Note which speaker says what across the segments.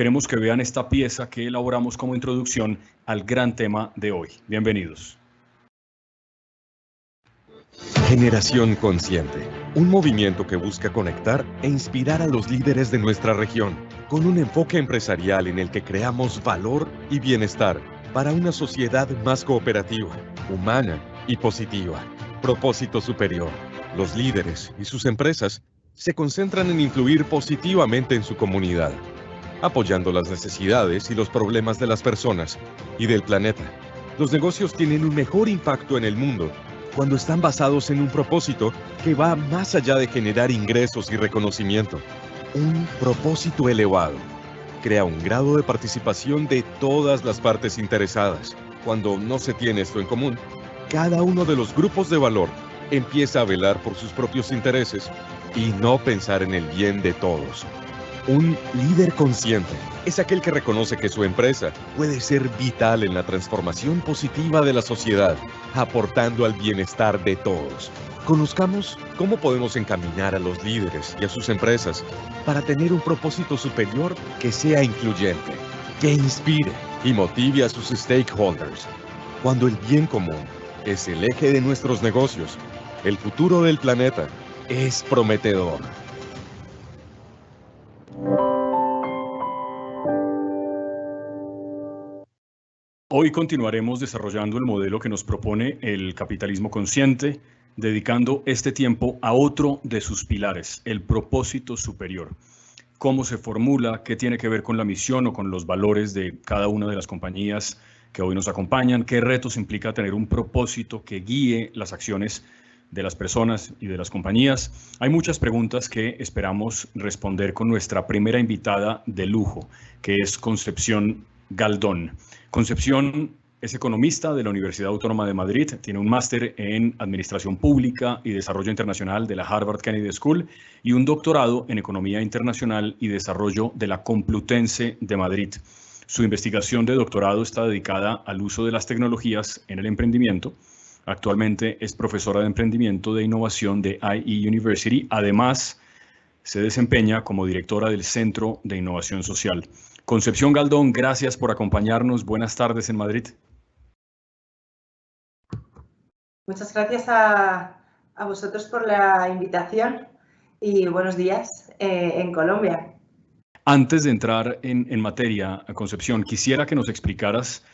Speaker 1: queremos que vean esta pieza que elaboramos como introducción al gran tema de hoy. Bienvenidos.
Speaker 2: Generación Consciente, un movimiento que busca conectar e inspirar a los líderes de nuestra región, con un enfoque empresarial en el que creamos valor y bienestar para una sociedad más cooperativa, humana y positiva. Propósito superior. Los líderes y sus empresas se concentran en influir positivamente en su comunidad, apoyando las necesidades y los problemas de las personas y del planeta. Los negocios tienen un mejor impacto en el mundo cuando están basados en un propósito que va más allá de generar ingresos y reconocimiento. Un propósito elevado crea un grado de participación de todas las partes interesadas. Cuando no se tiene esto en común, cada uno de los grupos de valor empieza a velar por sus propios intereses y no pensar en el bien de todos. Un líder consciente es aquel que reconoce que su empresa puede ser vital en la transformación positiva de la sociedad, aportando al bienestar de todos. Conozcamos cómo podemos encaminar a los líderes y a sus empresas para tener un propósito superior que sea incluyente, que inspire y motive a sus stakeholders. Cuando el bien común es el eje de nuestros negocios, el futuro del planeta es prometedor.
Speaker 1: Hoy continuaremos desarrollando el modelo que nos propone el capitalismo consciente, dedicando este tiempo a otro de sus pilares, el propósito superior. Cómo se formula, qué tiene que ver con la misión o con los valores de cada una de las compañías que hoy nos acompañan, qué retos implica tener un propósito que guíe las acciones de las personas y de las compañías. Hay muchas preguntas que esperamos responder con nuestra primera invitada de lujo, que es Concepción Galdón. Concepción es economista de la Universidad Autónoma de Madrid, tiene un máster en Administración Pública y Desarrollo Internacional de la Harvard Kennedy School y un doctorado en Economía Internacional y Desarrollo de la Complutense de Madrid. Su investigación de doctorado está dedicada al uso de las tecnologías en el emprendimiento. Actualmente es profesora de emprendimiento de innovación de IE University. Además, se desempeña como directora del Centro de Innovación Social. Concepción Galdón, gracias por acompañarnos. Buenas tardes en Madrid.
Speaker 3: Muchas gracias a vosotros por la invitación y buenos días en Colombia.
Speaker 1: Antes de entrar en materia, Concepción, quisiera que nos explicaras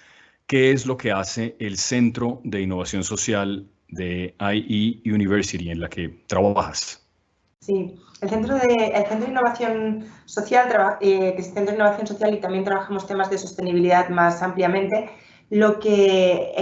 Speaker 1: qué es lo que hace el Centro de Innovación Social de IE University, en la que trabajas.
Speaker 3: Sí, el Centro de Innovación Social, que es el Centro de Innovación Social y también trabajamos temas de sostenibilidad más ampliamente, lo que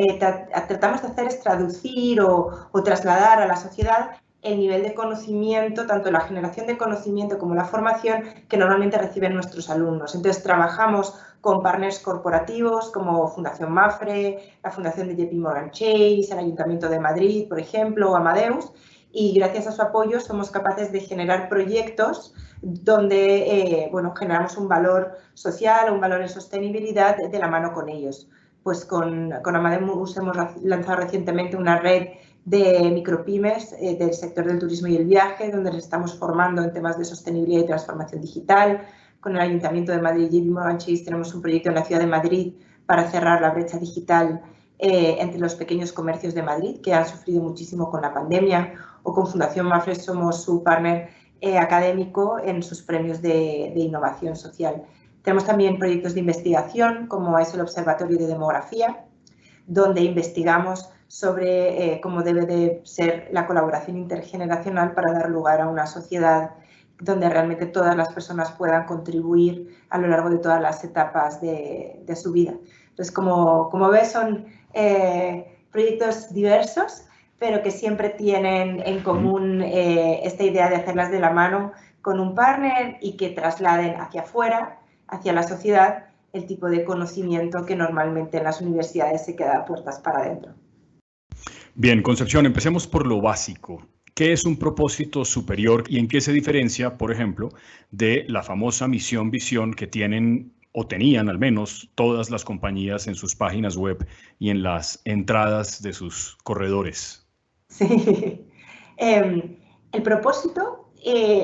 Speaker 3: tratamos de hacer es traducir o trasladar a la sociedad el nivel de conocimiento, tanto la generación de conocimiento como la formación que normalmente reciben nuestros alumnos. Entonces, trabajamos con partners corporativos como Fundación Mapfre, la Fundación de JP Morgan Chase, el Ayuntamiento de Madrid, por ejemplo, o Amadeus, y gracias a su apoyo somos capaces de generar proyectos donde generamos un valor social, un valor en sostenibilidad de la mano con ellos. Pues con Amadeus hemos lanzado recientemente una red de micropymes del sector del turismo y el viaje, donde les estamos formando en temas de sostenibilidad y transformación digital. Con el Ayuntamiento de Madrid y JP Morgan Chase tenemos un proyecto en la ciudad de Madrid para cerrar la brecha digital entre los pequeños comercios de Madrid, que han sufrido muchísimo con la pandemia, o con Fundación Mapfre somos su partner académico en sus premios de innovación social. Tenemos también proyectos de investigación, como es el Observatorio de Demografía, donde investigamos sobre cómo debe de ser la colaboración intergeneracional para dar lugar a una sociedad donde realmente todas las personas puedan contribuir a lo largo de todas las etapas de su vida. Entonces, como ves, son proyectos diversos, pero que siempre tienen en común esta idea de hacerlas de la mano con un partner y que trasladen hacia afuera, hacia la sociedad, el tipo de conocimiento que normalmente en las universidades se queda a puertas para adentro.
Speaker 1: Bien, Concepción, empecemos por lo básico. ¿Qué es un propósito superior y en qué se diferencia, por ejemplo, de la famosa misión-visión que tienen o tenían al menos todas las compañías en sus páginas web y en las entradas de sus corredores?
Speaker 3: Sí, el propósito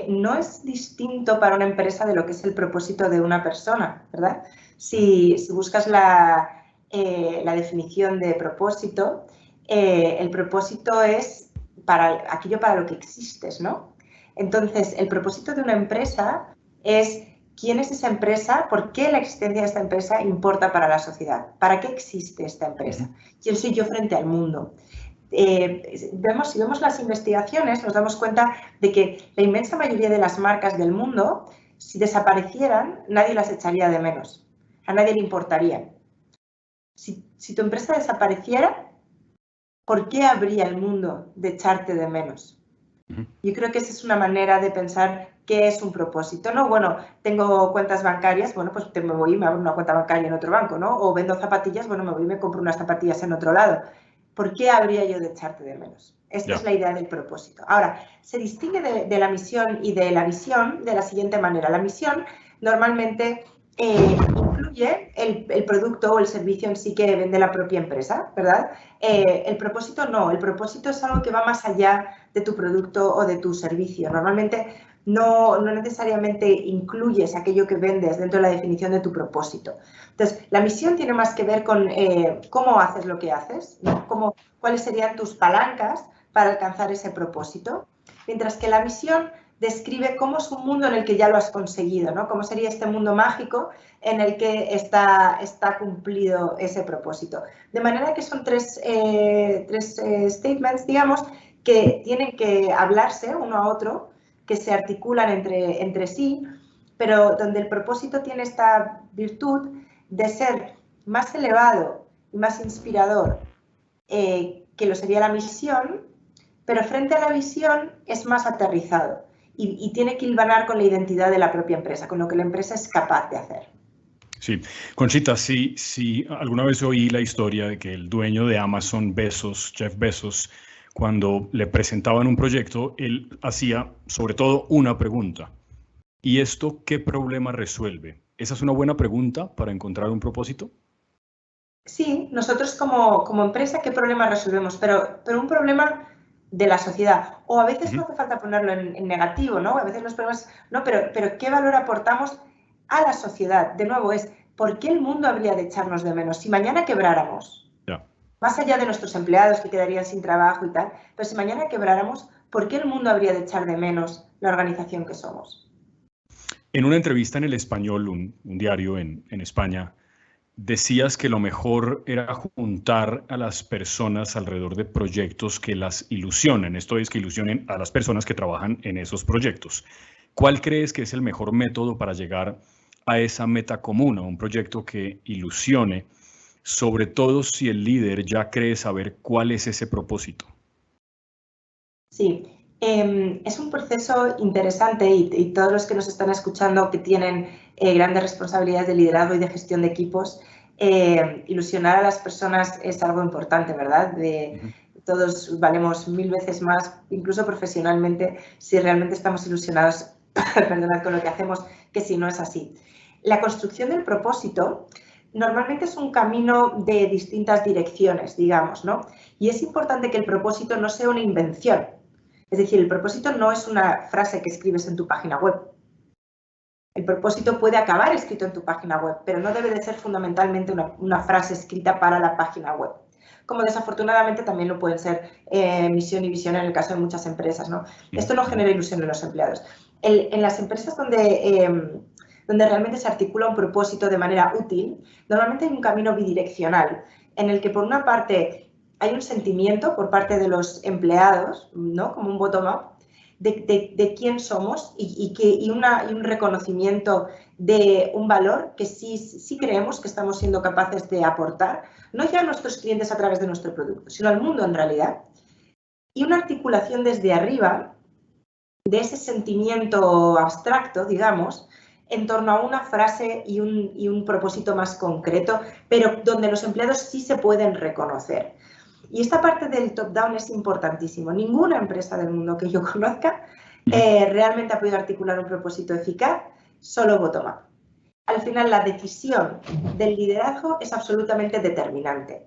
Speaker 3: no es distinto para una empresa de lo que es el propósito de una persona, ¿verdad? Si buscas la definición de propósito, el propósito es aquello para lo que existes, ¿no? Entonces, el propósito de una empresa es quién es esa empresa, por qué la existencia de esta empresa importa para la sociedad, para qué existe esta empresa, quién soy yo frente al mundo. Si vemos las investigaciones, nos damos cuenta de que la inmensa mayoría de las marcas del mundo, si desaparecieran, nadie las echaría de menos, a nadie le importaría. Si tu empresa desapareciera, ¿por qué habría el mundo de echarte de menos? Yo creo que esa es una manera de pensar qué es un propósito, ¿no? Bueno, tengo cuentas bancarias, bueno, pues me voy y me abro una cuenta bancaria en otro banco, ¿no? O vendo zapatillas, bueno, me voy y me compro unas zapatillas en otro lado. ¿Por qué habría yo de echarte de menos? Esta es la idea del propósito. Ahora, se distingue de la misión y de la visión de la siguiente manera. La misión normalmente incluye el producto o el servicio en sí que vende la propia empresa, ¿verdad? El propósito no, el propósito es algo que va más allá de tu producto o de tu servicio. Normalmente no necesariamente incluyes aquello que vendes dentro de la definición de tu propósito. Entonces, la misión tiene más que ver con cómo haces lo que haces, ¿no? Cuáles serían tus palancas para alcanzar ese propósito, mientras que la visión describe cómo es un mundo en el que ya lo has conseguido, ¿no? Cómo sería este mundo mágico en el que está cumplido ese propósito. De manera que son tres statements, digamos, que tienen que hablarse uno a otro, que se articulan entre sí, pero donde el propósito tiene esta virtud de ser más elevado y más inspirador que lo sería la misión, pero frente a la visión es más aterrizado y tiene que hilvanar con la identidad de la propia empresa, con lo que la empresa es capaz de hacer.
Speaker 1: Sí, Conchita, sí, alguna vez oí la historia de que el dueño de Amazon, Jeff Bezos, cuando le presentaban un proyecto, él hacía sobre todo una pregunta. ¿Y esto qué problema resuelve? ¿Esa es una buena pregunta para encontrar un propósito?
Speaker 3: Sí, nosotros como empresa, ¿qué problema resolvemos? Pero un problema de la sociedad. O a veces no hace falta ponerlo en negativo, ¿no? A veces los problemas... No, pero ¿qué valor aportamos a la sociedad? De nuevo, es ¿por qué el mundo habría de echarnos de menos? Si mañana quebráramos, más allá de nuestros empleados que quedarían sin trabajo y tal, pero si mañana quebráramos, ¿por qué el mundo habría de echar de menos la organización que somos?
Speaker 1: En una entrevista en El Español, un diario en España, decías que lo mejor era juntar a las personas alrededor de proyectos que las ilusionen. Esto es, que ilusionen a las personas que trabajan en esos proyectos. ¿Cuál crees que es el mejor método para llegar a esa meta común, a un proyecto que ilusione, sobre todo si el líder ya cree saber cuál es ese propósito?
Speaker 3: Sí, es un proceso interesante y todos los que nos están escuchando que tienen grandes responsabilidades de liderazgo y de gestión de equipos, ilusionar a las personas es algo importante, ¿verdad? Todos valemos 1000 veces más, incluso profesionalmente, si realmente estamos ilusionados perdonad, con lo que hacemos, que si no es así. La construcción del propósito normalmente es un camino de distintas direcciones, digamos, ¿no? Y es importante que el propósito no sea una invención. Es decir, el propósito no es una frase que escribes en tu página web. El propósito puede acabar escrito en tu página web, pero no debe de ser fundamentalmente una frase escrita para la página web. Como desafortunadamente también lo pueden ser misión y visión en el caso de muchas empresas, ¿no? Esto no genera ilusión en los empleados. En las empresas donde realmente se articula un propósito de manera útil, normalmente hay un camino bidireccional en el que por una parte hay un sentimiento por parte de los empleados, ¿no? Como un bottom-up, de quién somos y un reconocimiento de un valor que sí creemos que estamos siendo capaces de aportar, no ya a nuestros clientes a través de nuestro producto, sino al mundo en realidad. Y una articulación desde arriba de ese sentimiento abstracto, digamos, en torno a una frase y un propósito más concreto, pero donde los empleados sí se pueden reconocer. Y esta parte del top-down es importantísimo. Ninguna empresa del mundo que yo conozca realmente ha podido articular un propósito eficaz, solo bottom-up. Al final, la decisión del liderazgo es absolutamente determinante.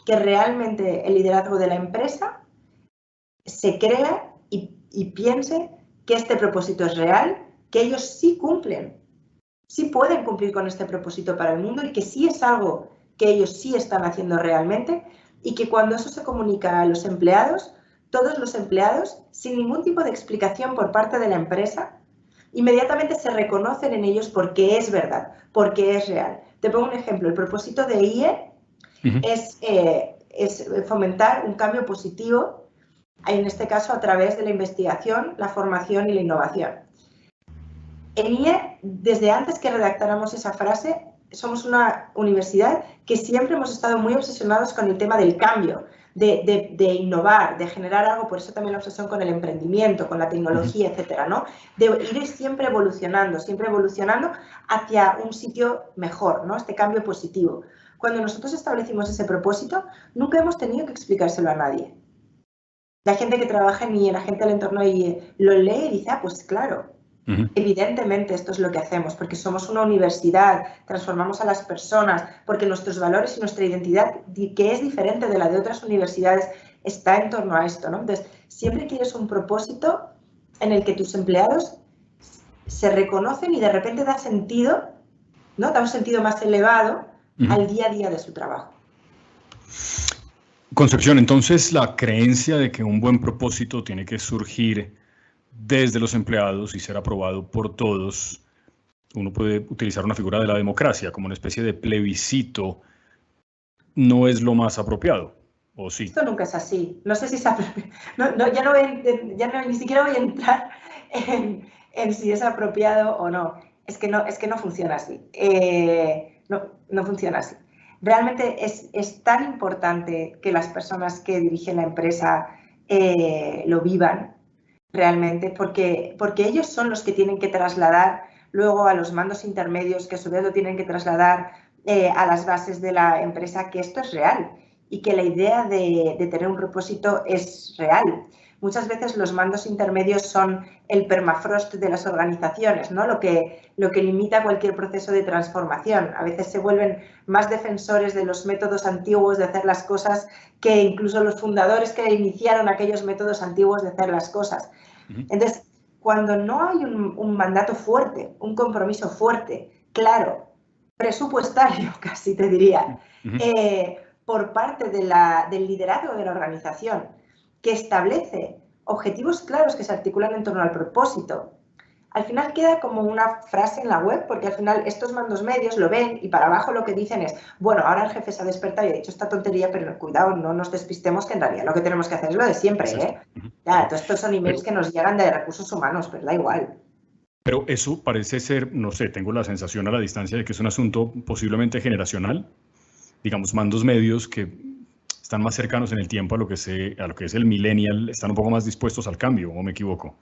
Speaker 3: Que realmente el liderazgo de la empresa se crea y piense que este propósito es real, que ellos sí cumplen, sí pueden cumplir con este propósito para el mundo y que sí es algo que ellos sí están haciendo realmente y que cuando eso se comunica a los empleados, todos los empleados, sin ningún tipo de explicación por parte de la empresa, inmediatamente se reconocen en ellos porque es verdad, porque es real. Te pongo un ejemplo. El propósito de IE es fomentar un cambio positivo, en este caso a través de la investigación, la formación y la innovación. En IE, desde antes que redactáramos esa frase, somos una universidad que siempre hemos estado muy obsesionados con el tema del cambio, de innovar, de generar algo, por eso también la obsesión con el emprendimiento, con la tecnología, etcétera, ¿no? De ir siempre evolucionando hacia un sitio mejor, ¿no? Este cambio positivo. Cuando nosotros establecimos ese propósito, nunca hemos tenido que explicárselo a nadie. La gente que trabaja en IE, la gente del entorno de IE, lo lee y dice, ah, pues claro, evidentemente esto es lo que hacemos, porque somos una universidad, transformamos a las personas, porque nuestros valores y nuestra identidad, que es diferente de la de otras universidades, está en torno a esto, ¿no? Entonces, siempre quieres un propósito en el que tus empleados se reconocen y de repente da sentido, ¿no? Da un sentido más elevado al día a día de su trabajo.
Speaker 1: Concepción, entonces la creencia de que un buen propósito tiene que surgir desde los empleados y ser aprobado por todos, uno puede utilizar una figura de la democracia como una especie de plebiscito, no es lo más apropiado, ¿o sí?
Speaker 3: Esto nunca es así. No sé si ya ni siquiera voy a entrar en si es apropiado o no. Es que no funciona así. No funciona así. Realmente es tan importante que las personas que dirigen la empresa lo vivan realmente, porque ellos son los que tienen que trasladar luego a los mandos intermedios, que a su vez lo tienen que trasladar a las bases de la empresa, que esto es real y que la idea de tener un propósito es real. Muchas veces los mandos intermedios son el permafrost de las organizaciones, ¿no? Lo que limita cualquier proceso de transformación. A veces se vuelven más defensores de los métodos antiguos de hacer las cosas que incluso los fundadores que iniciaron aquellos métodos antiguos de hacer las cosas. Entonces, cuando no hay un mandato fuerte, un compromiso fuerte, claro, presupuestario casi te diría, por parte del liderazgo de la organización, que establece objetivos claros que se articulan en torno al propósito, al final queda como una frase en la web, porque al final estos mandos medios lo ven y para abajo lo que dicen es, bueno, ahora el jefe se ha despertado y ha dicho esta tontería, pero cuidado, no nos despistemos, que en realidad lo que tenemos que hacer es lo de siempre, ¿eh? Ya, todos estos son emails que nos llegan de recursos humanos, pero da igual.
Speaker 1: Pero eso parece ser, no sé, tengo la sensación a la distancia de que es un asunto posiblemente generacional, digamos, mandos medios que están más cercanos en el tiempo a lo que es el millennial, están un poco más dispuestos al cambio, ¿o me equivoco?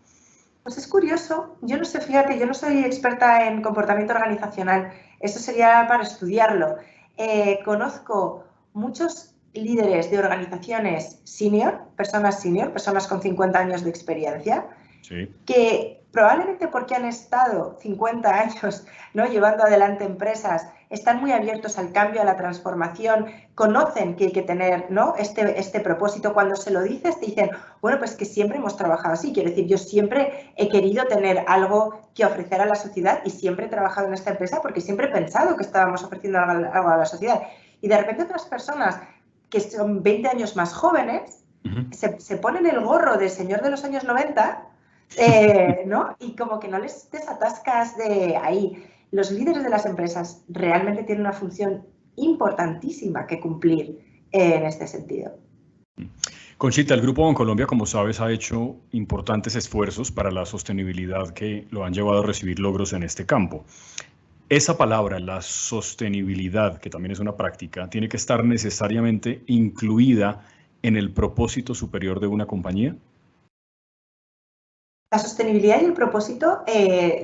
Speaker 3: Pues es curioso, yo no sé, fíjate, yo no soy experta en comportamiento organizacional, eso sería para estudiarlo. Conozco muchos líderes de organizaciones senior, personas con 50 años de experiencia, sí, que probablemente porque han estado 50 años, ¿no?, llevando adelante empresas, están muy abiertos al cambio, a la transformación, conocen que hay que tener, ¿no?, este propósito. Cuando se lo dices, te dicen, bueno, pues que siempre hemos trabajado así. Quiero decir, yo siempre he querido tener algo que ofrecer a la sociedad y siempre he trabajado en esta empresa porque siempre he pensado que estábamos ofreciendo algo a la sociedad. Y de repente otras personas que son 20 años más jóvenes se ponen el gorro del señor de los años 90, ¿no? Y como que no les desatascas de ahí. Los líderes de las empresas realmente tienen una función importantísima que cumplir en este sentido.
Speaker 1: Conchita, el Grupo Bancolombia, como sabes, ha hecho importantes esfuerzos para la sostenibilidad que lo han llevado a recibir logros en este campo. Esa palabra, la sostenibilidad, que también es una práctica, ¿tiene que estar necesariamente incluida en el propósito superior de una compañía?
Speaker 3: La sostenibilidad y el propósito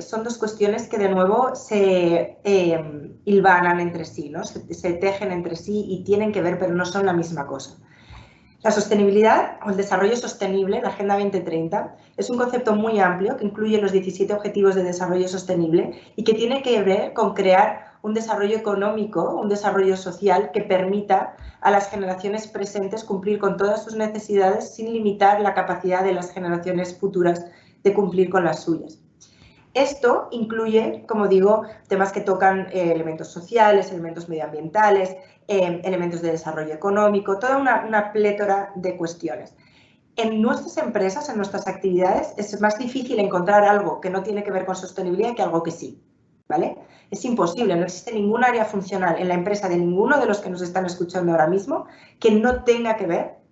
Speaker 3: son dos cuestiones que de nuevo se hilvanan entre sí, ¿no? Se tejen entre sí y tienen que ver, pero no son la misma cosa. La sostenibilidad o el desarrollo sostenible, la Agenda 2030, es un concepto muy amplio que incluye los 17 Objetivos de Desarrollo Sostenible y que tiene que ver con crear un desarrollo económico, un desarrollo social que permita a las generaciones presentes cumplir con todas sus necesidades sin limitar la capacidad de las generaciones futuras de cumplir con las suyas. Esto incluye, como digo, temas que tocan elementos sociales, elementos medioambientales, elementos de desarrollo económico, toda una plétora de cuestiones. En nuestras empresas, en nuestras actividades, es más difícil encontrar algo que no tiene que ver con sostenibilidad que algo que sí, ¿vale? Es imposible, no existe ningún área funcional en la empresa de ninguno de los que nos están escuchando ahora mismo que no tenga que ver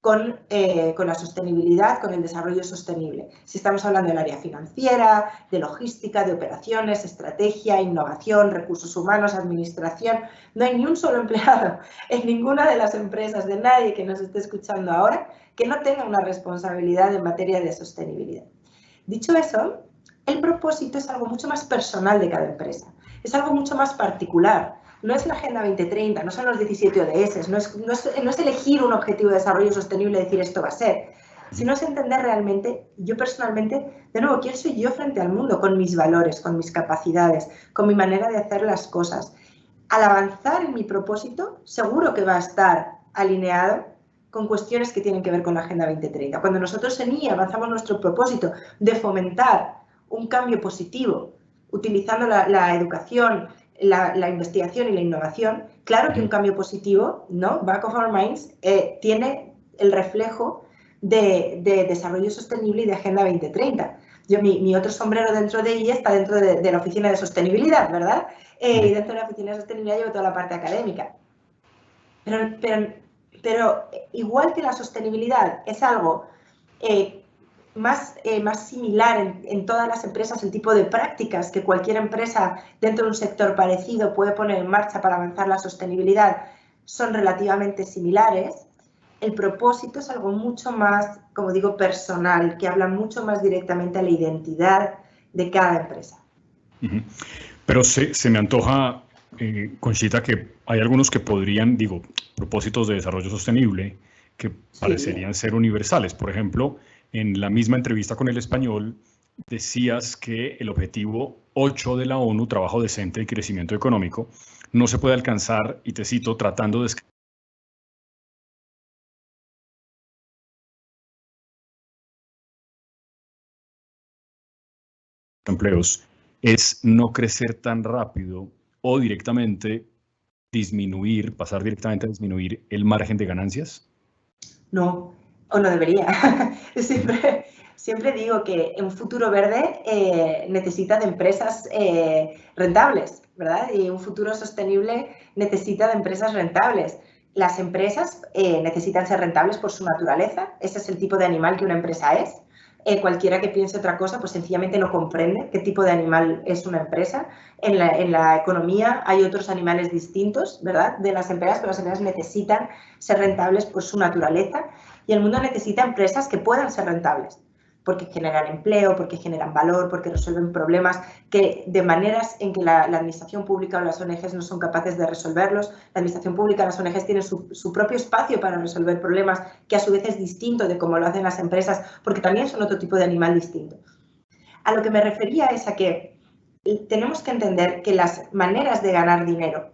Speaker 3: con la sostenibilidad, con el desarrollo sostenible. Si estamos hablando del área financiera, de logística, de operaciones, estrategia, innovación, recursos humanos, administración, no hay ni un solo empleado en ninguna de las empresas, de nadie que nos esté escuchando ahora, que no tenga una responsabilidad en materia de sostenibilidad. Dicho eso, el propósito es algo mucho más personal de cada empresa, es algo mucho más particular. No es la Agenda 2030, no son los 17 ODS, no es elegir un objetivo de desarrollo sostenible y decir esto va a ser, sino es entender realmente, yo personalmente, de nuevo, quién soy yo frente al mundo, con mis valores, con mis capacidades, con mi manera de hacer las cosas. Al avanzar en mi propósito, seguro que va a estar alineado con cuestiones que tienen que ver con la Agenda 2030. Cuando nosotros en IA avanzamos nuestro propósito de fomentar un cambio positivo, utilizando la educación, la investigación y la innovación, claro que un cambio positivo, ¿no? Back of our minds, tiene el reflejo de desarrollo sostenible y de Agenda 2030. Mi otro sombrero dentro de ella está dentro de la oficina de sostenibilidad, ¿verdad? Y dentro de la oficina de sostenibilidad llevo toda la parte académica. Pero igual que la sostenibilidad es algo más similar en todas las empresas, el tipo de prácticas que cualquier empresa dentro de un sector parecido puede poner en marcha para avanzar la sostenibilidad son relativamente similares, el propósito es algo mucho más, como digo, personal, que habla mucho más directamente a la identidad de cada empresa.
Speaker 1: Pero se me antoja, Conchita, que hay algunos que podrían, propósitos de desarrollo sostenible que parecerían ser universales. Por ejemplo, en la misma entrevista con El Español, decías que el objetivo 8 de la ONU, trabajo decente y crecimiento económico, no se puede alcanzar, y te cito, tratando de empleos, es no crecer tan rápido o directamente pasar directamente a disminuir el margen de ganancias.
Speaker 3: No, o no debería. Siempre digo que un futuro verde necesita de empresas rentables, ¿verdad? Y un futuro sostenible necesita de empresas rentables. Las empresas necesitan ser rentables por su naturaleza. Ese es el tipo de animal que una empresa es. Cualquiera que piense otra cosa, pues sencillamente no comprende qué tipo de animal es una empresa. En la economía hay otros animales distintos, ¿verdad?, de las empresas, pero las empresas necesitan ser rentables por su naturaleza y el mundo necesita empresas que puedan ser rentables, porque generan empleo, porque generan valor, porque resuelven problemas que de maneras en que la administración pública o las ONGs no son capaces de resolverlos. La administración pública, las ONGs tienen su propio espacio para resolver problemas que a su vez es distinto de cómo lo hacen las empresas, porque también son otro tipo de animal distinto. A lo que me refería es a que tenemos que entender que las maneras de ganar dinero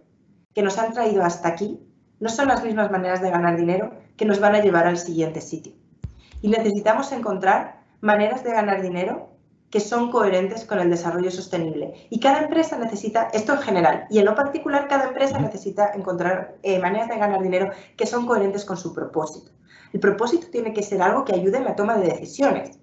Speaker 3: que nos han traído hasta aquí no son las mismas maneras de ganar dinero que nos van a llevar al siguiente sitio. Y necesitamos encontrar maneras de ganar dinero que son coherentes con el desarrollo sostenible. Y cada empresa necesita, esto en general, y en lo particular cada empresa necesita encontrar maneras de ganar dinero que son coherentes con su propósito. El propósito tiene que ser algo que ayude en la toma de decisiones.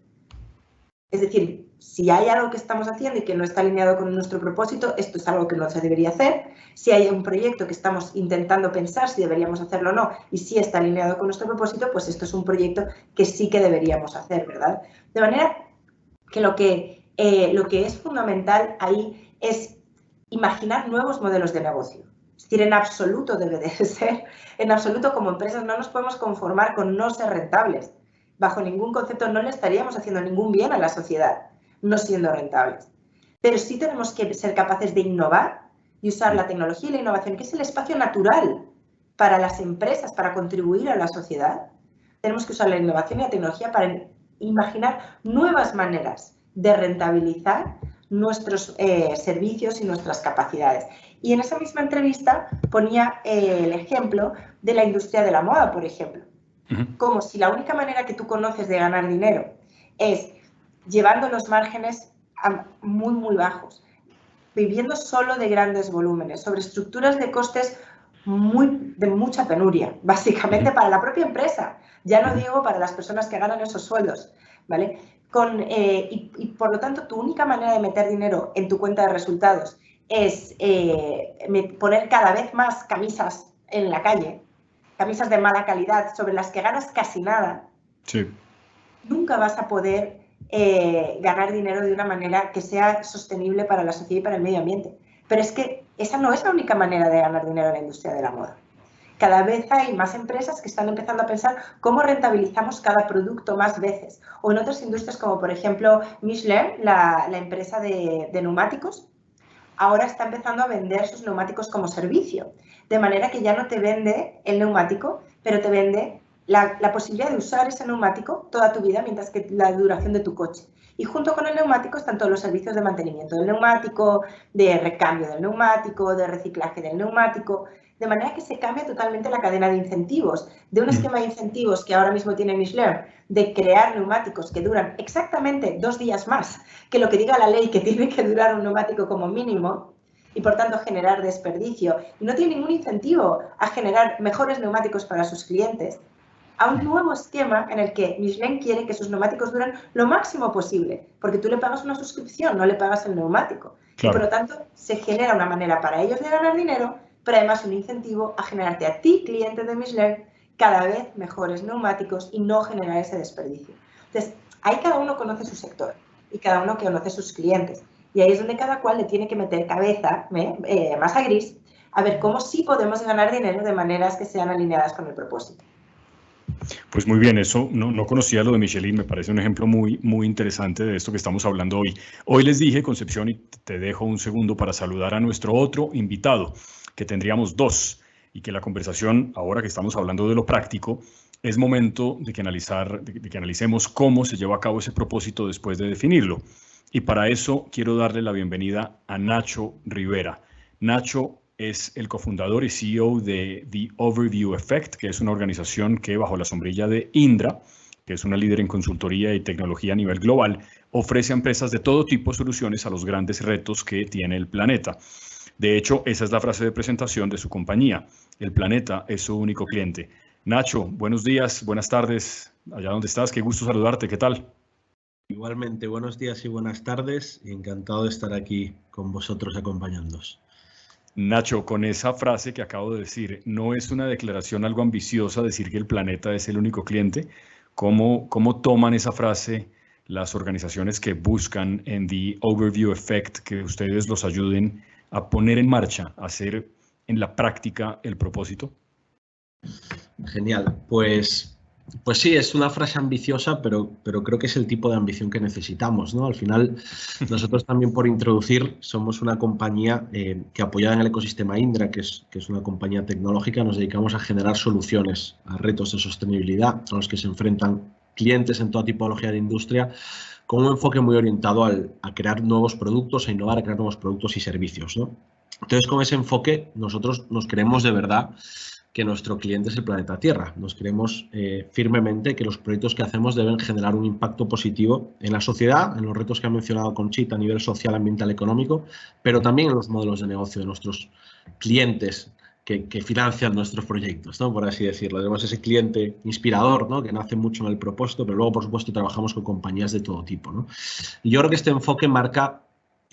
Speaker 3: Es decir, si hay algo que estamos haciendo y que no está alineado con nuestro propósito, esto es algo que no se debería hacer. Si hay un proyecto que estamos intentando pensar si deberíamos hacerlo o no y si está alineado con nuestro propósito, pues esto es un proyecto que sí que deberíamos hacer, ¿verdad? De manera que lo que es fundamental ahí es imaginar nuevos modelos de negocio. Es decir, en absoluto debe de ser, en absoluto como empresas no nos podemos conformar con no ser rentables. Bajo ningún concepto no le estaríamos haciendo ningún bien a la sociedad, no siendo rentables. Pero sí tenemos que ser capaces de innovar y usar la tecnología y la innovación, que es el espacio natural para las empresas, para contribuir a la sociedad. Tenemos que usar la innovación y la tecnología para imaginar nuevas maneras de rentabilizar nuestros servicios y nuestras capacidades. Y en esa misma entrevista ponía el ejemplo de la industria de la moda, por ejemplo. Como si la única manera que tú conoces de ganar dinero es llevando los márgenes a muy, muy bajos, viviendo solo de grandes volúmenes, sobre estructuras de costes de mucha penuria, básicamente para la propia empresa, ya no digo para las personas que ganan esos sueldos, ¿vale? Y por lo tanto, tu única manera de meter dinero en tu cuenta de resultados es poner cada vez más camisas en la calle, camisas de mala calidad, sobre las que ganas casi nada.
Speaker 1: Sí.
Speaker 3: Nunca vas a poder ganar dinero de una manera que sea sostenible para la sociedad y para el medio ambiente. Pero es que esa no es la única manera de ganar dinero en la industria de la moda. Cada vez hay más empresas que están empezando a pensar cómo rentabilizamos cada producto más veces. O en otras industrias como, por ejemplo, Michelin, la empresa de neumáticos, ahora está empezando a vender sus neumáticos como servicio. De manera que ya no te vende el neumático, pero te vende la posibilidad de usar ese neumático toda tu vida mientras que la duración de tu coche. Y junto con el neumático están todos los servicios de mantenimiento del neumático, de recambio del neumático, de reciclaje del neumático, de manera que se cambia totalmente la cadena de incentivos, de un esquema de incentivos que ahora mismo tiene Michelin, de crear neumáticos que duran exactamente 2 días más que lo que diga la ley que tiene que durar un neumático como mínimo, y por tanto generar desperdicio, y no tiene ningún incentivo a generar mejores neumáticos para sus clientes, a un nuevo esquema en el que Michelin quiere que sus neumáticos duren lo máximo posible, porque tú le pagas una suscripción, no le pagas el neumático. Claro. Y por lo tanto se genera una manera para ellos de ganar dinero, pero además un incentivo a generarte a ti, cliente de Michelin, cada vez mejores neumáticos y no generar ese desperdicio. Entonces, ahí cada uno conoce su sector y cada uno conoce sus clientes. Y ahí es donde cada cual le tiene que meter cabeza más a gris a ver cómo sí podemos ganar dinero de maneras que sean alineadas con el propósito.
Speaker 1: Pues muy bien, eso no conocía lo de Michelin, me parece un ejemplo muy, muy interesante de esto que estamos hablando hoy. Hoy les dije, Concepción, y te dejo un segundo para saludar a nuestro otro invitado, que tendríamos 2, y que la conversación, ahora que estamos hablando de lo práctico, es momento de que analicemos cómo se lleva a cabo ese propósito después de definirlo. Y para eso quiero darle la bienvenida a Nacho Rivera. Nacho es el cofundador y CEO de The Overview Effect, que es una organización que bajo la sombrilla de Indra, que es una líder en consultoría y tecnología a nivel global, ofrece a empresas de todo tipo soluciones a los grandes retos que tiene el planeta. De hecho, esa es la frase de presentación de su compañía. El planeta es su único cliente. Nacho, buenos días, buenas tardes, allá donde estás, qué gusto saludarte, ¿qué tal?
Speaker 4: Igualmente, buenos días y buenas tardes, encantado de estar aquí con vosotros acompañándoos.
Speaker 1: Nacho, con esa frase que acabo de decir, ¿no es una declaración algo ambiciosa decir que el planeta es el único cliente? ¿Cómo toman esa frase las organizaciones que buscan en The Overview Effect que ustedes los ayuden a poner en marcha, a hacer en la práctica el propósito?
Speaker 4: Genial, pues sí, es una frase ambiciosa, pero creo que es el tipo de ambición que necesitamos, ¿no? Al final, nosotros también por introducir somos una compañía que apoyada en el ecosistema Indra, que es una compañía tecnológica, nos dedicamos a generar soluciones a retos de sostenibilidad a los que se enfrentan clientes en toda tipología de industria, con un enfoque muy orientado a crear nuevos productos, a innovar, a crear nuevos productos y servicios, ¿no? Entonces, con ese enfoque, nosotros nos creemos de verdad que nuestro cliente es el planeta Tierra. Nos creemos firmemente que los proyectos que hacemos deben generar un impacto positivo en la sociedad, en los retos que ha mencionado Conchita a nivel social, ambiental, económico, pero también en los modelos de negocio de nuestros clientes que financian nuestros proyectos, ¿no? Por así decirlo. Tenemos ese cliente inspirador, ¿no? Que nace mucho en el propósito, pero luego, por supuesto, trabajamos con compañías de todo tipo, ¿no? Y yo creo que este enfoque marca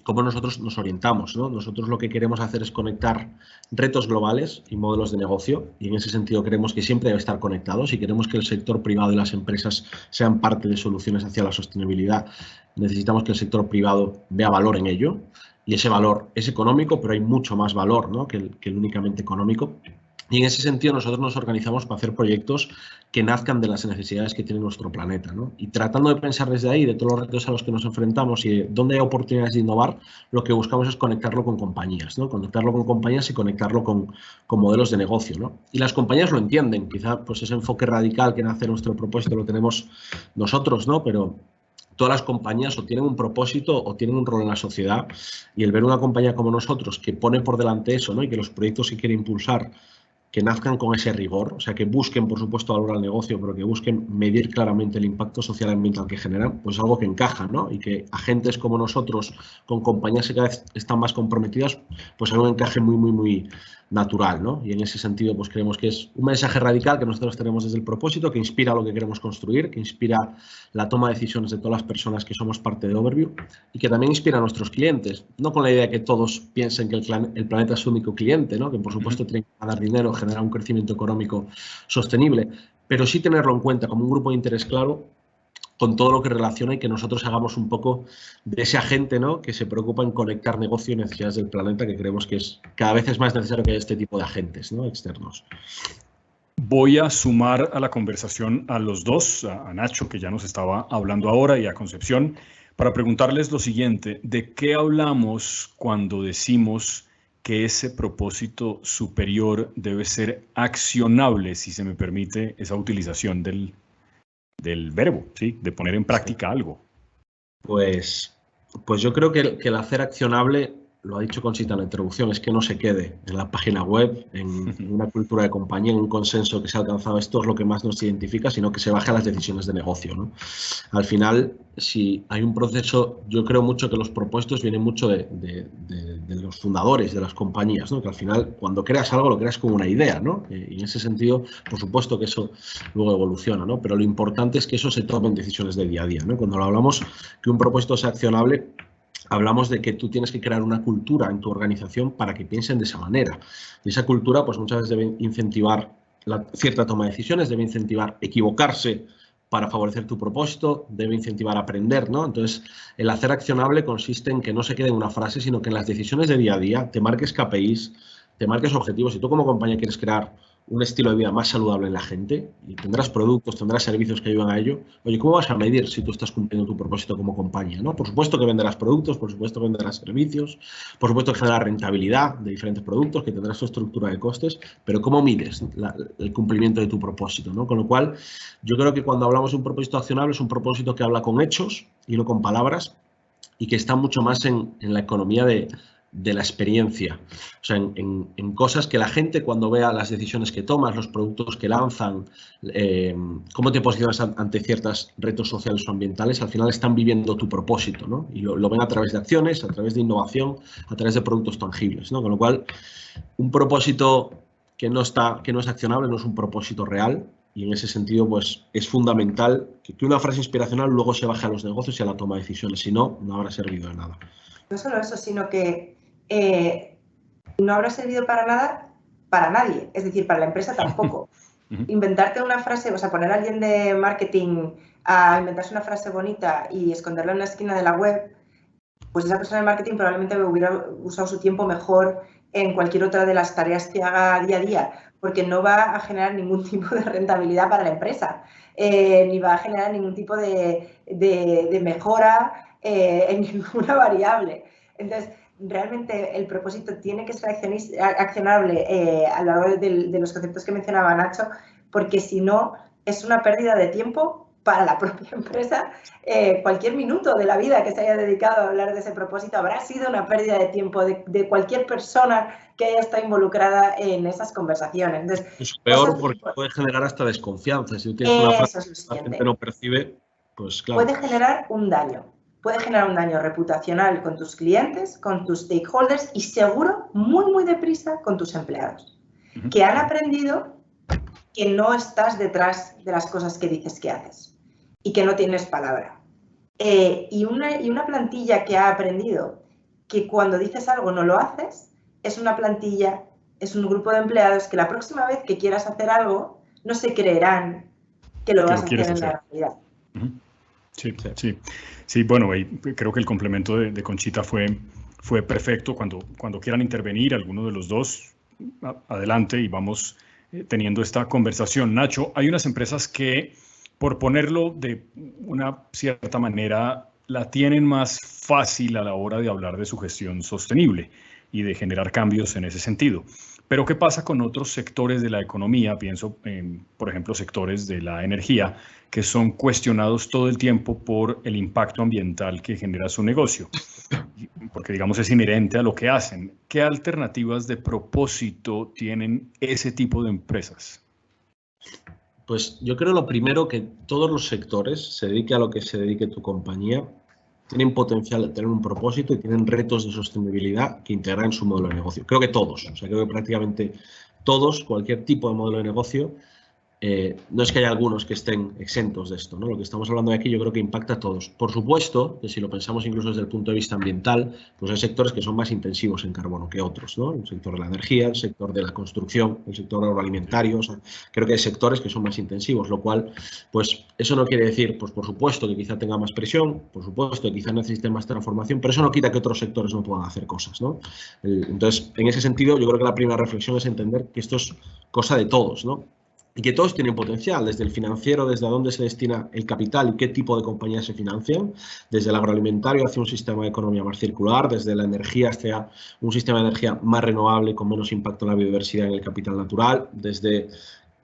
Speaker 4: cómo nosotros nos orientamos, ¿no? Nosotros lo que queremos hacer es conectar retos globales y modelos de negocio, y en ese sentido creemos que siempre debe estar conectados, y queremos que el sector privado y las empresas sean parte de soluciones hacia la sostenibilidad. Necesitamos que el sector privado vea valor en ello, y ese valor es económico, pero hay mucho más valor, ¿no? que el únicamente económico. Y en ese sentido nosotros nos organizamos para hacer proyectos que nazcan de las necesidades que tiene nuestro planeta, ¿no? Y tratando de pensar desde ahí, de todos los retos a los que nos enfrentamos y de dónde hay oportunidades de innovar, lo que buscamos es conectarlo con compañías, ¿no? Conectarlo con compañías y conectarlo con modelos de negocio, ¿no? Y las compañías lo entienden. Quizá pues ese enfoque radical que nace en nuestro propósito lo tenemos nosotros, ¿no? Pero todas las compañías o tienen un propósito o tienen un rol en la sociedad, y el ver una compañía como nosotros que pone por delante eso, ¿no? Y que los proyectos que quiere impulsar que nazcan con ese rigor, o sea, que busquen, por supuesto, valorar el negocio, pero que busquen medir claramente el impacto social y ambiental que generan, pues algo que encaja, ¿no? Y que agentes como nosotros, con compañías que cada vez están más comprometidas, pues hay un encaje muy, muy, muy natural, ¿no? Y en ese sentido, pues creemos que es un mensaje radical que nosotros tenemos desde el propósito, que inspira lo que queremos construir, que inspira la toma de decisiones de todas las personas que somos parte de Overview y que también inspira a nuestros clientes, no con la idea de que todos piensen que el planeta es su único cliente, ¿no? Que por supuesto tienen que ganar dinero, generar un crecimiento económico sostenible, pero sí tenerlo en cuenta como un grupo de interés claro con todo lo que relaciona y que nosotros hagamos un poco de ese agente, ¿no? Que se preocupa en conectar negocio y necesidades del planeta, que creemos que cada vez es más necesario que haya este tipo de agentes, ¿no? Externos.
Speaker 1: Voy a sumar a la conversación a los dos, a Nacho, que ya nos estaba hablando ahora, y a Concepción, para preguntarles lo siguiente: ¿de qué hablamos cuando decimos que ese propósito superior debe ser accionable, si se me permite esa utilización del verbo, ¿sí? De poner en práctica algo?
Speaker 4: Pues yo creo que el hacer accionable, lo ha dicho Conchita en la introducción, es que no se quede en la página web, en una cultura de compañía, en un consenso que se ha alcanzado. Esto es lo que más nos identifica, sino que se baje a las decisiones de negocio, ¿no? Al final, si hay un proceso, yo creo mucho que los propósitos vienen mucho de los fundadores de las compañías, ¿no? Que al final, cuando creas algo, lo creas como una idea, ¿no? Y en ese sentido, por supuesto que eso luego evoluciona, ¿no? Pero lo importante es que eso se tome en decisiones de día a día, ¿no? Cuando lo hablamos que un propósito sea accionable, hablamos de que tú tienes que crear una cultura en tu organización para que piensen de esa manera. Y esa cultura, pues muchas veces debe incentivar cierta toma de decisiones, debe incentivar equivocarse para favorecer tu propósito, debe incentivar aprender, ¿no? Entonces, el hacer accionable consiste en que no se quede en una frase, sino que en las decisiones de día a día te marques KPIs, te marques objetivos. Si tú como compañía quieres crear un estilo de vida más saludable en la gente y tendrás productos, tendrás servicios que ayudan a ello, oye, ¿cómo vas a medir si tú estás cumpliendo tu propósito como compañía, ¿no? Por supuesto que venderás productos, por supuesto que venderás servicios, por supuesto que generarás rentabilidad de diferentes productos, que tendrás tu estructura de costes, pero ¿cómo mides el cumplimiento de tu propósito, ¿no? Con lo cual, yo creo que cuando hablamos de un propósito accionable es un propósito que habla con hechos y no con palabras y que está mucho más en la economía de la experiencia, o sea, en cosas que la gente cuando vea las decisiones que tomas, los productos que lanzan, cómo te posicionas ante ciertos retos sociales o ambientales, al final están viviendo tu propósito, ¿no? Y lo ven a través de acciones, a través de innovación, a través de productos tangibles, ¿no? Con lo cual, un propósito que no es accionable no es un propósito real. Y en ese sentido, pues es fundamental que una frase inspiracional luego se baje a los negocios y a la toma de decisiones. Si no, no habrá servido de nada.
Speaker 3: No solo eso, sino que no habrá servido para nada para nadie, es decir, para la empresa tampoco. Inventarte una frase, o sea, poner a alguien de marketing a inventarse una frase bonita y esconderla en la esquina de la web, pues esa persona de marketing probablemente hubiera usado su tiempo mejor en cualquier otra de las tareas que haga día a día, porque no va a generar ningún tipo de rentabilidad para la empresa, ni va a generar ningún tipo de mejora en ninguna variable. Entonces, realmente el propósito tiene que ser accionable a lo largo de los conceptos que mencionaba Nacho, porque si no, es una pérdida de tiempo para la propia empresa. Cualquier minuto de la vida que se haya dedicado a hablar de ese propósito habrá sido una pérdida de tiempo de cualquier persona que haya estado involucrada en esas conversaciones. Entonces,
Speaker 4: es peor porque puede generar hasta desconfianza. Si tú tienes una frase que la gente no percibe, pues claro.
Speaker 3: Puede generar un daño. Puede generar un daño reputacional con tus clientes, con tus stakeholders y seguro, muy, muy deprisa, con tus empleados, que han aprendido que no estás detrás de las cosas que dices que haces y que no tienes palabra. Y una plantilla que ha aprendido que cuando dices algo no lo haces, es una plantilla, es un grupo de empleados que la próxima vez que quieras hacer algo, no se creerán que lo vas a hacer en la realidad.
Speaker 1: Sí, bueno, creo que el complemento de Conchita fue perfecto. Cuando quieran intervenir alguno de los dos, adelante y vamos teniendo esta conversación. Nacho, hay unas empresas que, por ponerlo de una cierta manera, la tienen más fácil a la hora de hablar de su gestión sostenible y de generar cambios en ese sentido. Pero ¿qué pasa con otros sectores de la economía? Pienso en, por ejemplo, sectores de la energía, que son cuestionados todo el tiempo por el impacto ambiental que genera su negocio. porque digamos es inherente a lo que hacen. ¿Qué alternativas de propósito tienen ese tipo de empresas?
Speaker 4: Pues yo creo lo primero que todos los sectores, se dedique a lo que se dedique tu compañía, tienen potencial de tener un propósito y tienen retos de sostenibilidad que integrar en su modelo de negocio. Creo que todos, o sea, creo que prácticamente todos, cualquier tipo de modelo de negocio, no es que haya algunos que estén exentos de esto, ¿no? Lo que estamos hablando de aquí yo creo que impacta a todos. Por supuesto, que si lo pensamos incluso desde el punto de vista ambiental, pues hay sectores que son más intensivos en carbono que otros, ¿no? El sector de la energía, el sector de la construcción, el sector agroalimentario, o sea, creo que hay sectores que son más intensivos, lo cual, pues eso no quiere decir, pues por supuesto que quizá tenga más presión, por supuesto que quizá necesite más transformación, pero eso no quita que otros sectores no puedan hacer cosas, ¿no? Entonces, en ese sentido, yo creo que la primera reflexión es entender que esto es cosa de todos, ¿no? Y que todos tienen potencial, desde el financiero, desde a dónde se destina el capital y qué tipo de compañías se financian, desde el agroalimentario hacia un sistema de economía más circular, desde la energía hacia un sistema de energía más renovable con menos impacto en la biodiversidad y en el capital natural, desde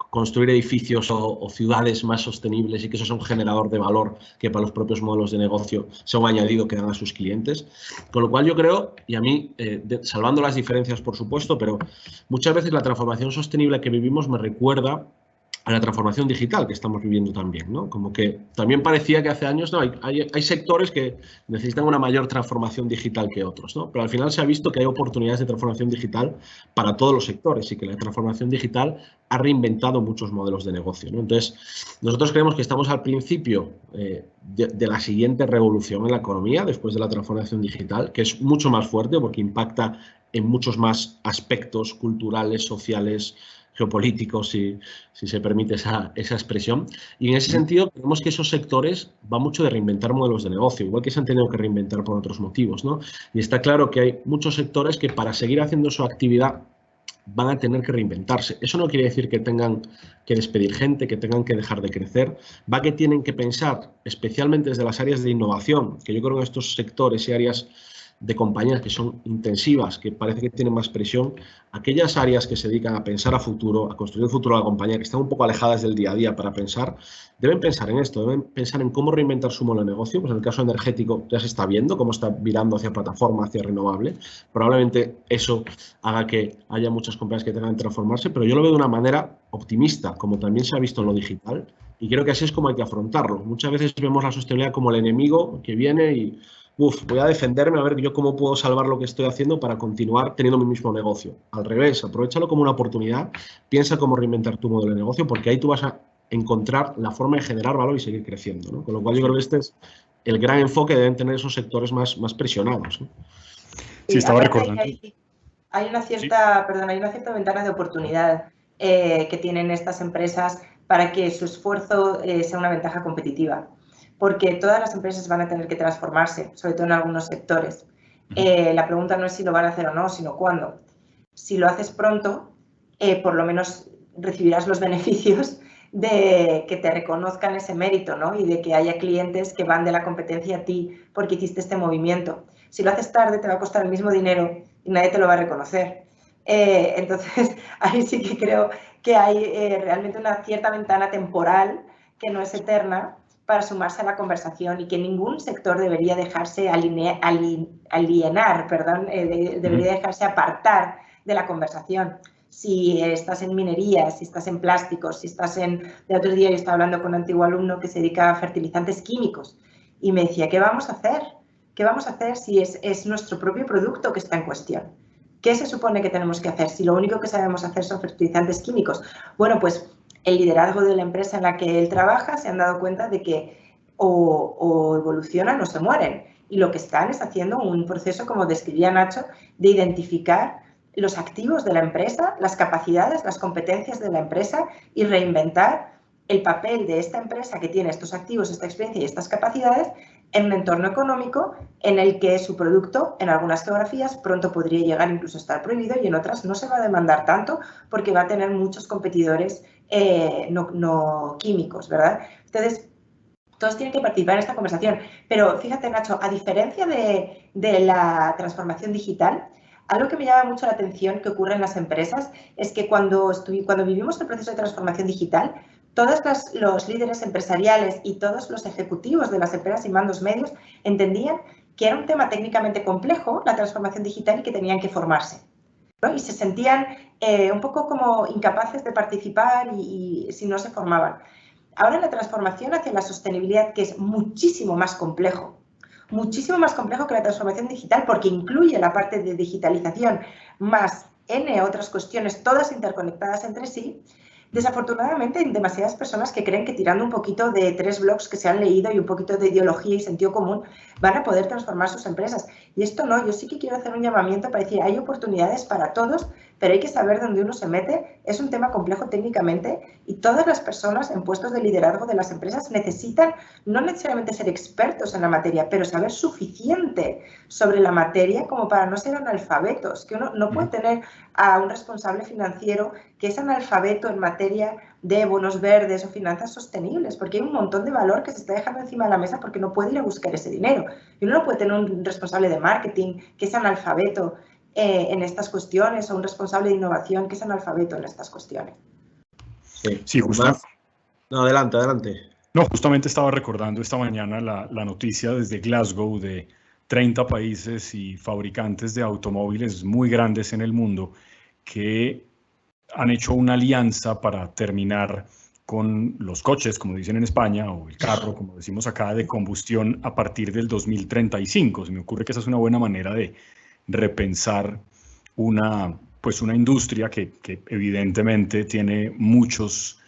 Speaker 4: construir edificios o ciudades más sostenibles y que eso sea un generador de valor que para los propios modelos de negocio sea un añadido que dan a sus clientes. Con lo cual yo creo, y a mí, salvando las diferencias por supuesto, pero muchas veces la transformación sostenible que vivimos me recuerda a la transformación digital que estamos viviendo también, ¿no? Como que también parecía que hace años no, hay sectores que necesitan una mayor transformación digital que otros, ¿no? Pero al final se ha visto que hay oportunidades de transformación digital para todos los sectores y que la transformación digital ha reinventado muchos modelos de negocio, ¿no? Entonces, nosotros creemos que estamos al principio de la siguiente revolución en la economía después de la transformación digital, que es mucho más fuerte porque impacta en muchos más aspectos culturales, sociales, geopolíticos, si se permite esa expresión. Y en ese sentido, creemos que esos sectores van mucho de reinventar modelos de negocio, igual que se han tenido que reinventar por otros motivos, ¿no? Y está claro que hay muchos sectores que para seguir haciendo su actividad van a tener que reinventarse. Eso no quiere decir que tengan que despedir gente, que tengan que dejar de crecer. Va que tienen que pensar, especialmente desde las áreas de innovación, que yo creo que estos sectores y áreas de compañías que son intensivas, que parece que tienen más presión, aquellas áreas que se dedican a pensar a futuro, a construir el futuro de la compañía, que están un poco alejadas del día a día para pensar, deben pensar en esto, deben pensar en cómo reinventar su modelo de negocio. Pues en el caso energético ya se está viendo cómo está virando hacia plataforma, hacia renovable. Probablemente eso haga que haya muchas compañías que tengan que transformarse, pero yo lo veo de una manera optimista, como también se ha visto en lo digital, y creo que así es como hay que afrontarlo. Muchas veces vemos la sostenibilidad como el enemigo que viene y voy a defenderme a ver yo cómo puedo salvar lo que estoy haciendo para continuar teniendo mi mismo negocio. Al revés, aprovéchalo como una oportunidad, piensa cómo reinventar tu modelo de negocio, porque ahí tú vas a encontrar la forma de generar valor y seguir creciendo, ¿no? Con lo cual yo creo que este es el gran enfoque que deben tener esos sectores más presionados, ¿no?
Speaker 1: Sí, estaba recordando.
Speaker 3: Hay una cierta, perdón, hay una cierta ventana de oportunidad que tienen estas empresas para que su esfuerzo sea una ventaja competitiva. Porque todas las empresas van a tener que transformarse, sobre todo en algunos sectores. La pregunta no es si lo van a hacer o no, sino cuándo. Si lo haces pronto, por lo menos recibirás los beneficios de que te reconozcan ese mérito, ¿no? Y de que haya clientes que van de la competencia a ti porque hiciste este movimiento. Si lo haces tarde, te va a costar el mismo dinero y nadie te lo va a reconocer. Entonces, ahí sí que creo que hay realmente una cierta ventana temporal que no es eterna para sumarse a la conversación y que ningún sector debería dejarse alienar, debería dejarse apartar de la conversación. Si estás en minería, si estás en plásticos, si estás en... El otro día yo estaba hablando con un antiguo alumno que se dedica a fertilizantes químicos y me decía, ¿qué vamos a hacer? ¿Qué vamos a hacer si es nuestro propio producto que está en cuestión? ¿Qué se supone que tenemos que hacer si lo único que sabemos hacer son fertilizantes químicos? Bueno, pues el liderazgo de la empresa en la que él trabaja se han dado cuenta de que o evolucionan o se mueren. Y lo que están es haciendo un proceso, como describía Nacho, de identificar los activos de la empresa, las capacidades, las competencias de la empresa y reinventar el papel de esta empresa que tiene estos activos, esta experiencia y estas capacidades en un entorno económico en el que su producto, en algunas geografías, pronto podría llegar incluso a estar prohibido y en otras no se va a demandar tanto porque va a tener muchos competidores no químicos, ¿verdad? Entonces, todos tienen que participar en esta conversación. Pero fíjate, Nacho, a diferencia de la transformación digital, algo que me llama mucho la atención que ocurre en las empresas es que cuando vivimos el proceso de transformación digital, todos los líderes empresariales y todos los ejecutivos de las empresas y mandos medios entendían que era un tema técnicamente complejo, la transformación digital, y que tenían que formarse, ¿no? Y se sentían un poco como incapaces de participar y si no se formaban. Ahora la transformación hacia la sostenibilidad, que es muchísimo más complejo que la transformación digital, porque incluye la parte de digitalización más N otras cuestiones, todas interconectadas entre sí. Desafortunadamente, hay demasiadas personas que creen que tirando un poquito de 3 blogs que se han leído y un poquito de ideología y sentido común van a poder transformar sus empresas. Y esto no, yo sí que quiero hacer un llamamiento para decir, hay oportunidades para todos, pero hay que saber dónde uno se mete. Es un tema complejo técnicamente y todas las personas en puestos de liderazgo de las empresas necesitan no necesariamente ser expertos en la materia, pero saber suficiente sobre la materia como para no ser analfabetos, que uno no puede tener a un responsable financiero que es analfabeto en materia de bonos verdes o finanzas sostenibles, porque hay un montón de valor que se está dejando encima de la mesa porque no puede ir a buscar ese dinero. Y uno no puede tener un responsable de marketing que es analfabeto en estas cuestiones o un responsable de innovación que es analfabeto en estas cuestiones.
Speaker 1: Sí, justamente.
Speaker 4: No, adelante, adelante.
Speaker 1: No, justamente estaba recordando esta mañana la noticia desde Glasgow de 30 países y fabricantes de automóviles muy grandes en el mundo que han hecho una alianza para terminar con los coches, como dicen en España, o el carro, como decimos acá, de combustión a partir del 2035. Se me ocurre que esa es una buena manera de repensar una industria que evidentemente tiene muchos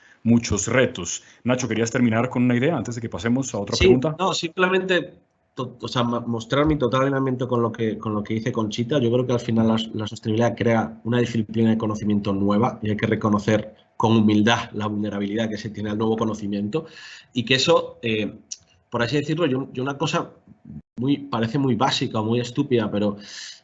Speaker 1: retos. Nacho, ¿querías terminar con una idea antes de que pasemos a otra pregunta?
Speaker 4: No, simplemente mostrar mi total alineamiento con lo que dice Conchita. Yo creo que al final la sostenibilidad crea una disciplina de conocimiento nueva y hay que reconocer con humildad la vulnerabilidad que se tiene al nuevo conocimiento y que eso, por así decirlo, yo una cosa parece muy básica o muy estúpida, pero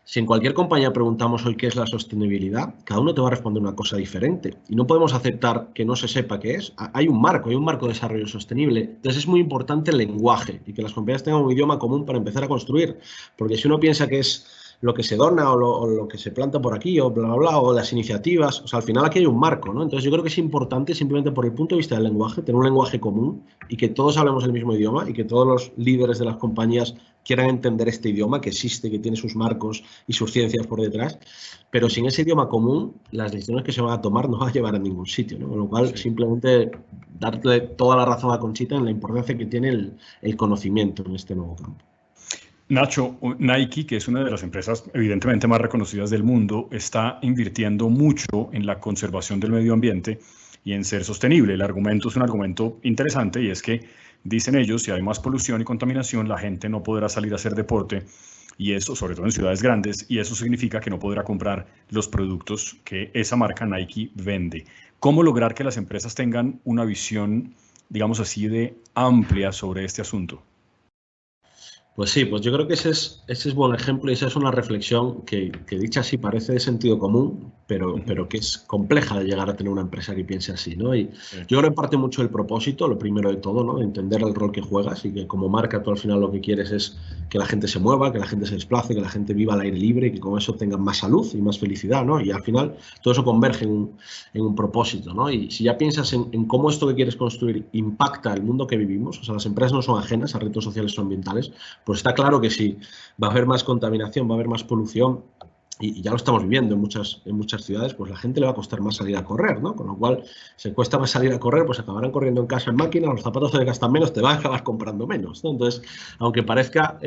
Speaker 4: si en cualquier compañía preguntamos hoy qué es la sostenibilidad, cada uno te va a responder una cosa diferente y no podemos aceptar que no se sepa qué es. Hay un marco de desarrollo sostenible. Entonces es muy importante el lenguaje y que las compañías tengan un idioma común para empezar a construir, porque si uno piensa que es lo que se dona o lo que se planta por aquí o bla, bla, bla, o las iniciativas, o sea, al final aquí hay un marco, ¿no? Entonces yo creo que es importante simplemente por el punto de vista del lenguaje, tener un lenguaje común y que todos hablemos el mismo idioma y que todos los líderes de las compañías quieran entender este idioma que existe, que tiene sus marcos y sus ciencias por detrás, pero sin ese idioma común, las decisiones que se van a tomar no van a llevar a ningún sitio, ¿no? Con lo cual, simplemente darle toda la razón a Conchita en la importancia que tiene el conocimiento en este nuevo campo.
Speaker 1: Nacho, Nike, que es una de las empresas evidentemente más reconocidas del mundo, está invirtiendo mucho en la conservación del medio ambiente y en ser sostenible. El argumento es un argumento interesante y es que, dicen ellos, si hay más polución y contaminación, la gente no podrá salir a hacer deporte y eso, sobre todo en ciudades grandes, y eso significa que no podrá comprar los productos que esa marca Nike vende. ¿Cómo lograr que las empresas tengan una visión, digamos así, de amplia sobre este asunto?
Speaker 4: Pues sí, pues yo creo que ese es buen ejemplo y esa es una reflexión que dicha así parece de sentido común, pero que es compleja de llegar a tener una empresa que piense así, ¿no? Y yo creo que parte mucho del propósito, lo primero de todo, ¿no? Entender el rol que juegas y que como marca tú al final lo que quieres es que la gente se mueva, que la gente se desplace, que la gente viva al aire libre y que con eso tengan más salud y más felicidad, ¿no? Y al final todo eso converge en un propósito, ¿no? Y si ya piensas en cómo esto que quieres construir impacta el mundo que vivimos, o sea, las empresas no son ajenas a retos sociales o ambientales, pues está claro que sí, va a haber más contaminación, va a haber más polución y ya lo estamos viviendo en muchas ciudades, pues la gente le va a costar más salir a correr, ¿no? Con lo cual, si cuesta más salir a correr, pues acabarán corriendo en casa en máquina, los zapatos te gastan menos, te van a acabar comprando menos, ¿no? Entonces, aunque parezca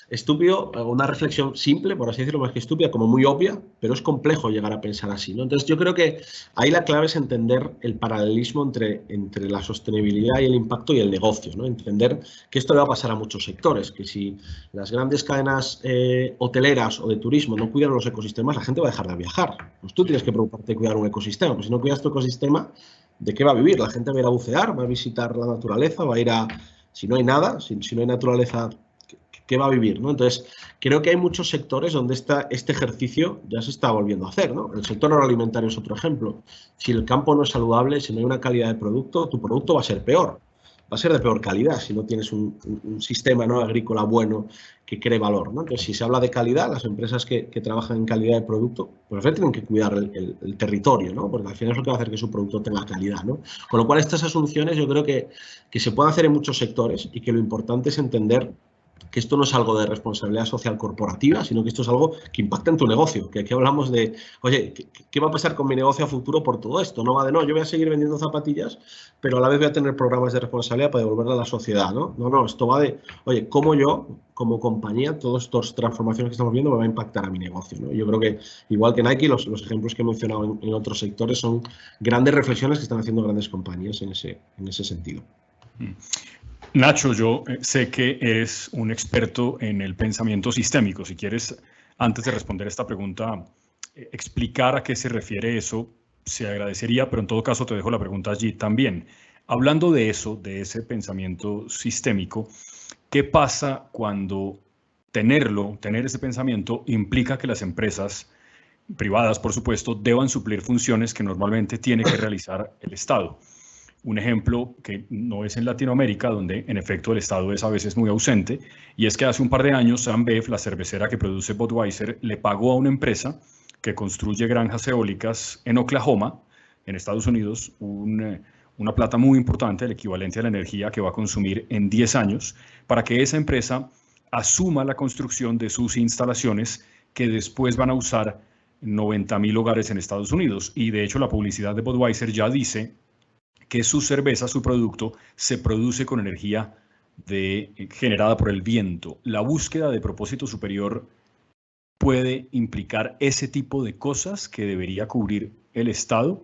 Speaker 4: estúpido, una reflexión simple, por así decirlo, más que estúpida, como muy obvia, pero es complejo llegar a pensar así, ¿no? Entonces, yo creo que ahí la clave es entender el paralelismo entre la sostenibilidad y el impacto y el negocio, ¿no? Entender que esto le va a pasar a muchos sectores, que si las grandes cadenas hoteleras o de turismo no cuidan los ecosistemas, la gente va a dejar de viajar. Pues tú tienes que preocuparte de cuidar un ecosistema. Pues si no cuidas tu ecosistema, ¿de qué va a vivir? La gente va a ir a bucear, va a visitar la naturaleza, va a ir a... Si no hay nada, si no hay naturaleza, ¿qué va a vivir, ¿no? Entonces, creo que hay muchos sectores donde este ejercicio ya se está volviendo a hacer, ¿no? El sector agroalimentario es otro ejemplo. Si el campo no es saludable, si no hay una calidad de producto, tu producto va a ser peor. Va a ser de peor calidad si no tienes un sistema, ¿no?, agrícola bueno que cree valor, ¿no? Entonces, si se habla de calidad, las empresas que trabajan en calidad de producto, pues tienen que cuidar el territorio, ¿no? Porque al final es lo que va a hacer que su producto tenga calidad, ¿no? Con lo cual, estas asunciones yo creo que se pueden hacer en muchos sectores y que lo importante es entender que esto no es algo de responsabilidad social corporativa, sino que esto es algo que impacta en tu negocio, que aquí hablamos de, oye, ¿qué va a pasar con mi negocio a futuro por todo esto? No va de, no, yo voy a seguir vendiendo zapatillas, pero a la vez voy a tener programas de responsabilidad para devolverle a la sociedad, ¿no? No, esto va de, oye, ¿cómo yo, como compañía, todas estas transformaciones que estamos viendo me va a impactar a mi negocio, ¿no? Yo creo que, igual que Nike, los ejemplos que he mencionado en otros sectores son grandes reflexiones que están haciendo grandes compañías en ese sentido.
Speaker 1: Nacho, yo sé que eres un experto en el pensamiento sistémico. Si quieres, antes de responder esta pregunta, explicar a qué se refiere eso, se agradecería, pero en todo caso te dejo la pregunta allí también. Hablando de eso, de ese pensamiento sistémico, ¿qué pasa cuando tener ese pensamiento implica que las empresas privadas, por supuesto, deban suplir funciones que normalmente tiene que realizar el Estado? Un ejemplo que no es en Latinoamérica, donde en efecto el Estado es a veces muy ausente, y es que hace un par de años Ambev, la cervecera que produce Budweiser, le pagó a una empresa que construye granjas eólicas en Oklahoma, en Estados Unidos, una plata muy importante, el equivalente a la energía que va a consumir en 10 años, para que esa empresa asuma la construcción de sus instalaciones que después van a usar 90.000 hogares en Estados Unidos. Y de hecho la publicidad de Budweiser ya dice que su cerveza, su producto, se produce con energía generada por el viento. ¿La búsqueda de propósito superior puede implicar ese tipo de cosas que debería cubrir el Estado?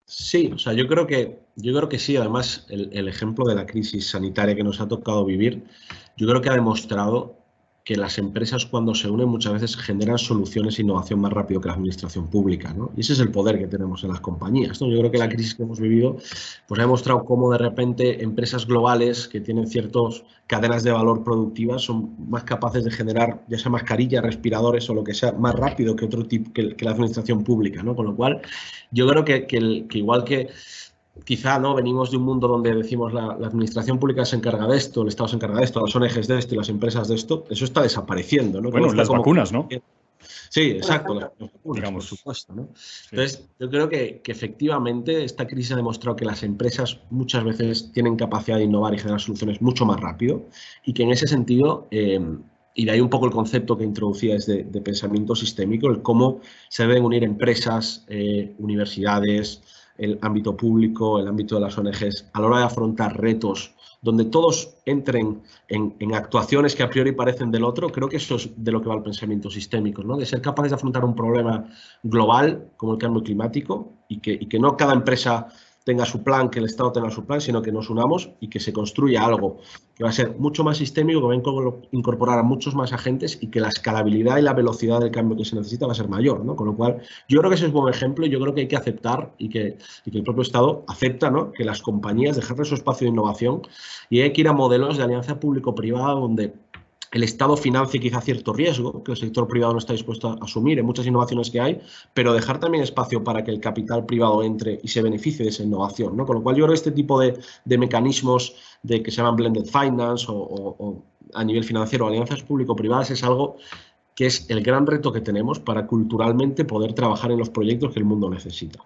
Speaker 4: Sí, o sea, yo creo que sí. Además, el ejemplo de la crisis sanitaria que nos ha tocado vivir, yo creo que ha demostrado que las empresas, cuando se unen, muchas veces generan soluciones e innovación más rápido que la administración pública, ¿no? Y ese es el poder que tenemos en las compañías, ¿no? Yo creo que la crisis que hemos vivido pues ha demostrado cómo de repente empresas globales que tienen ciertas cadenas de valor productivas son más capaces de generar, ya sea mascarillas, respiradores o lo que sea, más rápido que otro tipo que la administración pública, ¿no? Con lo cual, yo creo que igual que quizá no venimos de un mundo donde decimos la administración pública se encarga de esto, el Estado se encarga de esto, las ONGs de esto y las empresas de esto, eso está desapareciendo, ¿no?
Speaker 1: Bueno, las vacunas, ¿no?
Speaker 4: Sí, exacto, las vacunas, digamos, por supuesto, ¿no? Sí. Entonces, yo creo que efectivamente esta crisis ha demostrado que las empresas muchas veces tienen capacidad de innovar y generar soluciones mucho más rápido y que en ese sentido, y de ahí un poco el concepto que introducía de pensamiento sistémico, el cómo se deben unir empresas, universidades, el ámbito público, el ámbito de las ONGs, a la hora de afrontar retos donde todos entren en actuaciones que a priori parecen del otro. Creo que eso es de lo que va el pensamiento sistémico, ¿no? De ser capaces de afrontar un problema global como el cambio climático y que no cada empresa tenga su plan, que el Estado tenga su plan, sino que nos unamos y que se construya algo que va a ser mucho más sistémico, que va a incorporar a muchos más agentes y que la escalabilidad y la velocidad del cambio que se necesita va a ser mayor, ¿no? Con lo cual, yo creo que ese es un buen ejemplo y yo creo que hay que aceptar y que el propio Estado acepta, ¿no? Que las compañías dejarle su espacio de innovación y hay que ir a modelos de alianza público-privada donde el Estado financie quizá cierto riesgo que el sector privado no está dispuesto a asumir en muchas innovaciones que hay, pero dejar también espacio para que el capital privado entre y se beneficie de esa innovación, ¿no? Con lo cual yo creo que este tipo de mecanismos de que se llaman blended finance o a nivel financiero, alianzas público-privadas, es algo que es el gran reto que tenemos para culturalmente poder trabajar en los proyectos que el mundo necesita.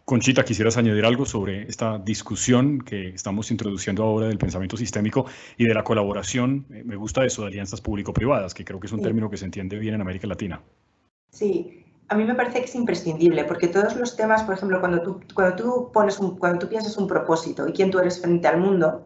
Speaker 1: Conchita, ¿quisieras añadir algo sobre esta discusión que estamos introduciendo ahora del pensamiento sistémico y de la colaboración? Me gusta eso de alianzas público-privadas, que creo que es un término que se entiende bien en América Latina.
Speaker 3: Sí, a mí me parece que es imprescindible, porque todos los temas, por ejemplo, cuando tú piensas un propósito y quién tú eres frente al mundo,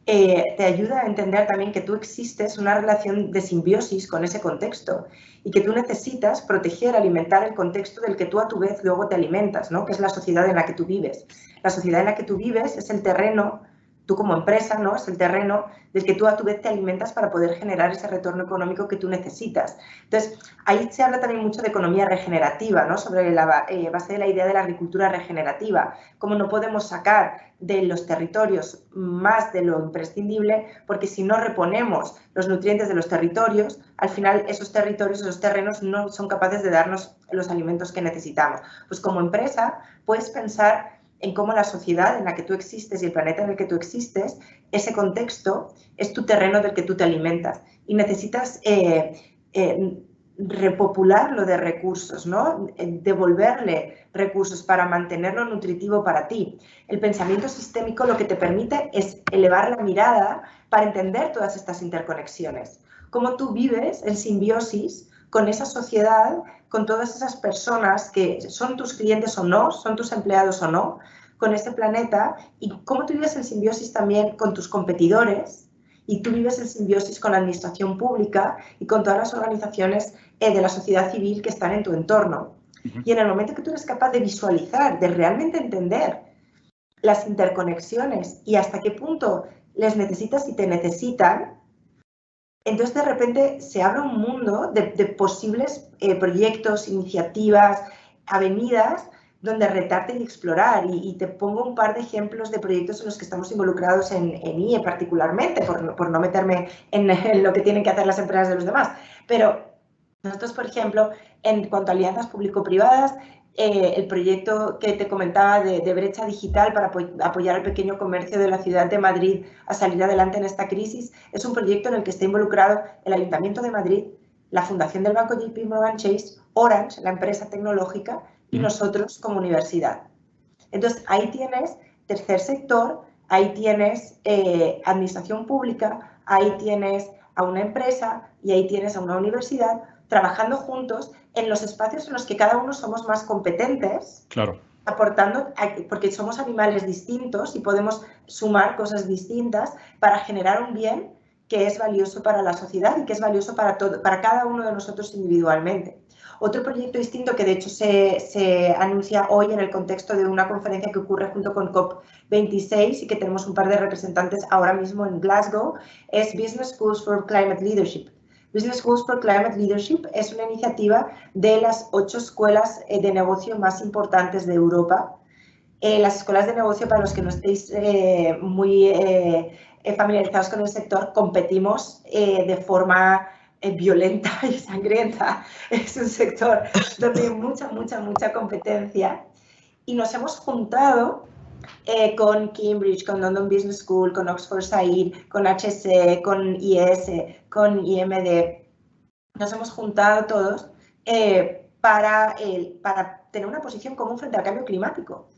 Speaker 3: te ayuda a entender también que tú existes en una relación de simbiosis con ese contexto y que tú necesitas proteger, alimentar el contexto del que tú a tu vez luego te alimentas, ¿no? Que es la sociedad en la que tú vives. La sociedad en la que tú vives es el terreno, tú como empresa, ¿no? Es el terreno del que tú a tu vez te alimentas para poder generar ese retorno económico que tú necesitas. Entonces, ahí se habla también mucho de economía regenerativa, ¿no? Sobre la base de la idea de la agricultura regenerativa, cómo no podemos sacar de los territorios más de lo imprescindible, porque si no reponemos los nutrientes de los territorios, al final esos territorios, esos terrenos no son capaces de darnos los alimentos que necesitamos. Pues como empresa puedes pensar en cómo la sociedad en la que tú existes y el planeta en el que tú existes, ese contexto es tu terreno del que tú te alimentas y necesitas repopularlo de recursos, ¿no? Devolverle recursos para mantenerlo nutritivo para ti. El pensamiento sistémico lo que te permite es elevar la mirada para entender todas estas interconexiones. Cómo tú vives en simbiosis con esa sociedad, con todas esas personas que son tus clientes o no, son tus empleados o no, con este planeta, y cómo tú vives en simbiosis también con tus competidores, y tú vives en simbiosis con la administración pública y con todas las organizaciones de la sociedad civil que están en tu entorno. Y en el momento que tú eres capaz de visualizar, de realmente entender las interconexiones y hasta qué punto les necesitas y te necesitan, entonces de repente se abre un mundo de posibles proyectos, iniciativas, avenidas donde retarte y explorar. Y te pongo un par de ejemplos de proyectos en los que estamos involucrados en IE particularmente, por no meterme en lo que tienen que hacer las empresas de los demás. Pero nosotros, por ejemplo, en cuanto a alianzas público-privadas, el proyecto que te comentaba de brecha digital para apoyar al pequeño comercio de la ciudad de Madrid a salir adelante en esta crisis, es un proyecto en el que está involucrado el Ayuntamiento de Madrid, la Fundación del Banco JP Morgan Chase, Orange, la empresa tecnológica, y nosotros como universidad. Entonces, ahí tienes tercer sector, ahí tienes administración pública, ahí tienes a una empresa y ahí tienes a una universidad trabajando juntos en los espacios en los que cada uno somos más competentes,
Speaker 1: claro,
Speaker 3: aportando, porque somos animales distintos y podemos sumar cosas distintas para generar un bien que es valioso para la sociedad y que es valioso para cada uno de nosotros individualmente. Otro proyecto distinto que de hecho se anuncia hoy en el contexto de una conferencia que ocurre junto con COP26 y que tenemos un par de representantes ahora mismo en Glasgow, es Business Schools for Climate Leadership. Business Schools for Climate Leadership es una iniciativa de las 8 escuelas de negocio más importantes de Europa. Las escuelas de negocio, para los que no estéis muy familiarizados con el sector, competimos de forma violenta y sangrienta. Es un sector donde hay mucha competencia y nos hemos juntado con Cambridge, con London Business School, con Oxford Saïd, con HSE, con IES, con IMD. Nos hemos juntado todos para tener una posición común frente al cambio climático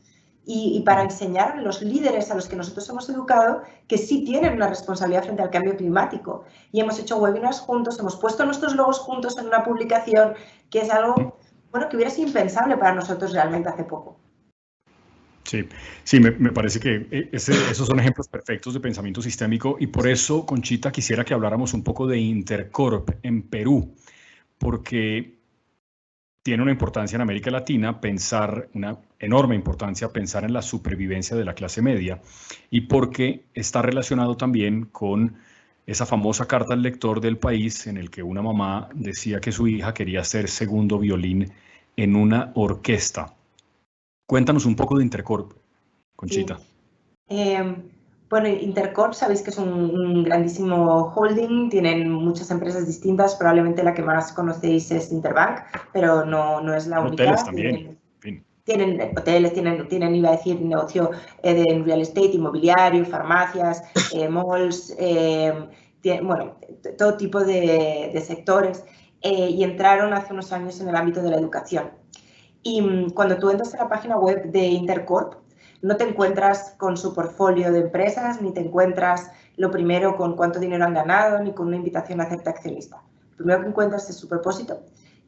Speaker 3: y para enseñar a los líderes a los que nosotros hemos educado que sí tienen una responsabilidad frente al cambio climático. Y hemos hecho webinars juntos, hemos puesto nuestros logos juntos en una publicación, que es algo que hubiera sido impensable para nosotros realmente hace poco.
Speaker 1: Sí, me parece que esos son ejemplos perfectos de pensamiento sistémico y por eso, Conchita, quisiera que habláramos un poco de Intercorp en Perú, porque tiene una importancia en América Latina una enorme importancia pensar en la supervivencia de la clase media y porque está relacionado también con esa famosa carta al lector del País en el que una mamá decía que su hija quería ser segundo violín en una orquesta. Cuéntanos un poco de Intercorp, Conchita.
Speaker 3: Sí. Bueno, Intercorp, sabéis que es un grandísimo holding, tienen muchas empresas distintas, probablemente la que más conocéis es Interbank, pero no es la única.
Speaker 1: Hoteles también.
Speaker 3: Tienen hoteles, tienen, iba a decir, negocio de real estate, inmobiliario, farmacias, malls, bueno, todo tipo de sectores, y entraron hace unos años en el ámbito de la educación. Y cuando tú entras en la página web de Intercorp, no te encuentras con su portfolio de empresas, ni te encuentras lo primero con cuánto dinero han ganado, ni con una invitación a hacerte accionista. Lo primero que encuentras es su propósito,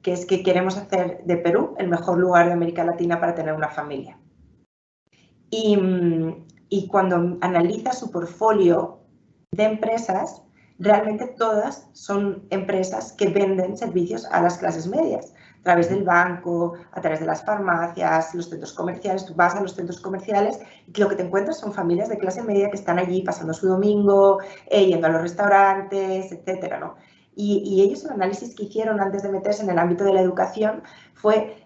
Speaker 3: que es que queremos hacer de Perú el mejor lugar de América Latina para tener una familia. Y cuando analizas su portfolio de empresas, realmente todas son empresas que venden servicios a las clases medias, a través del banco, a través de las farmacias, los centros comerciales. Tú vas a los centros comerciales y lo que te encuentras son familias de clase media que están allí pasando su domingo, yendo a los restaurantes, etcétera, ¿no? Y ellos, el análisis que hicieron antes de meterse en el ámbito de la educación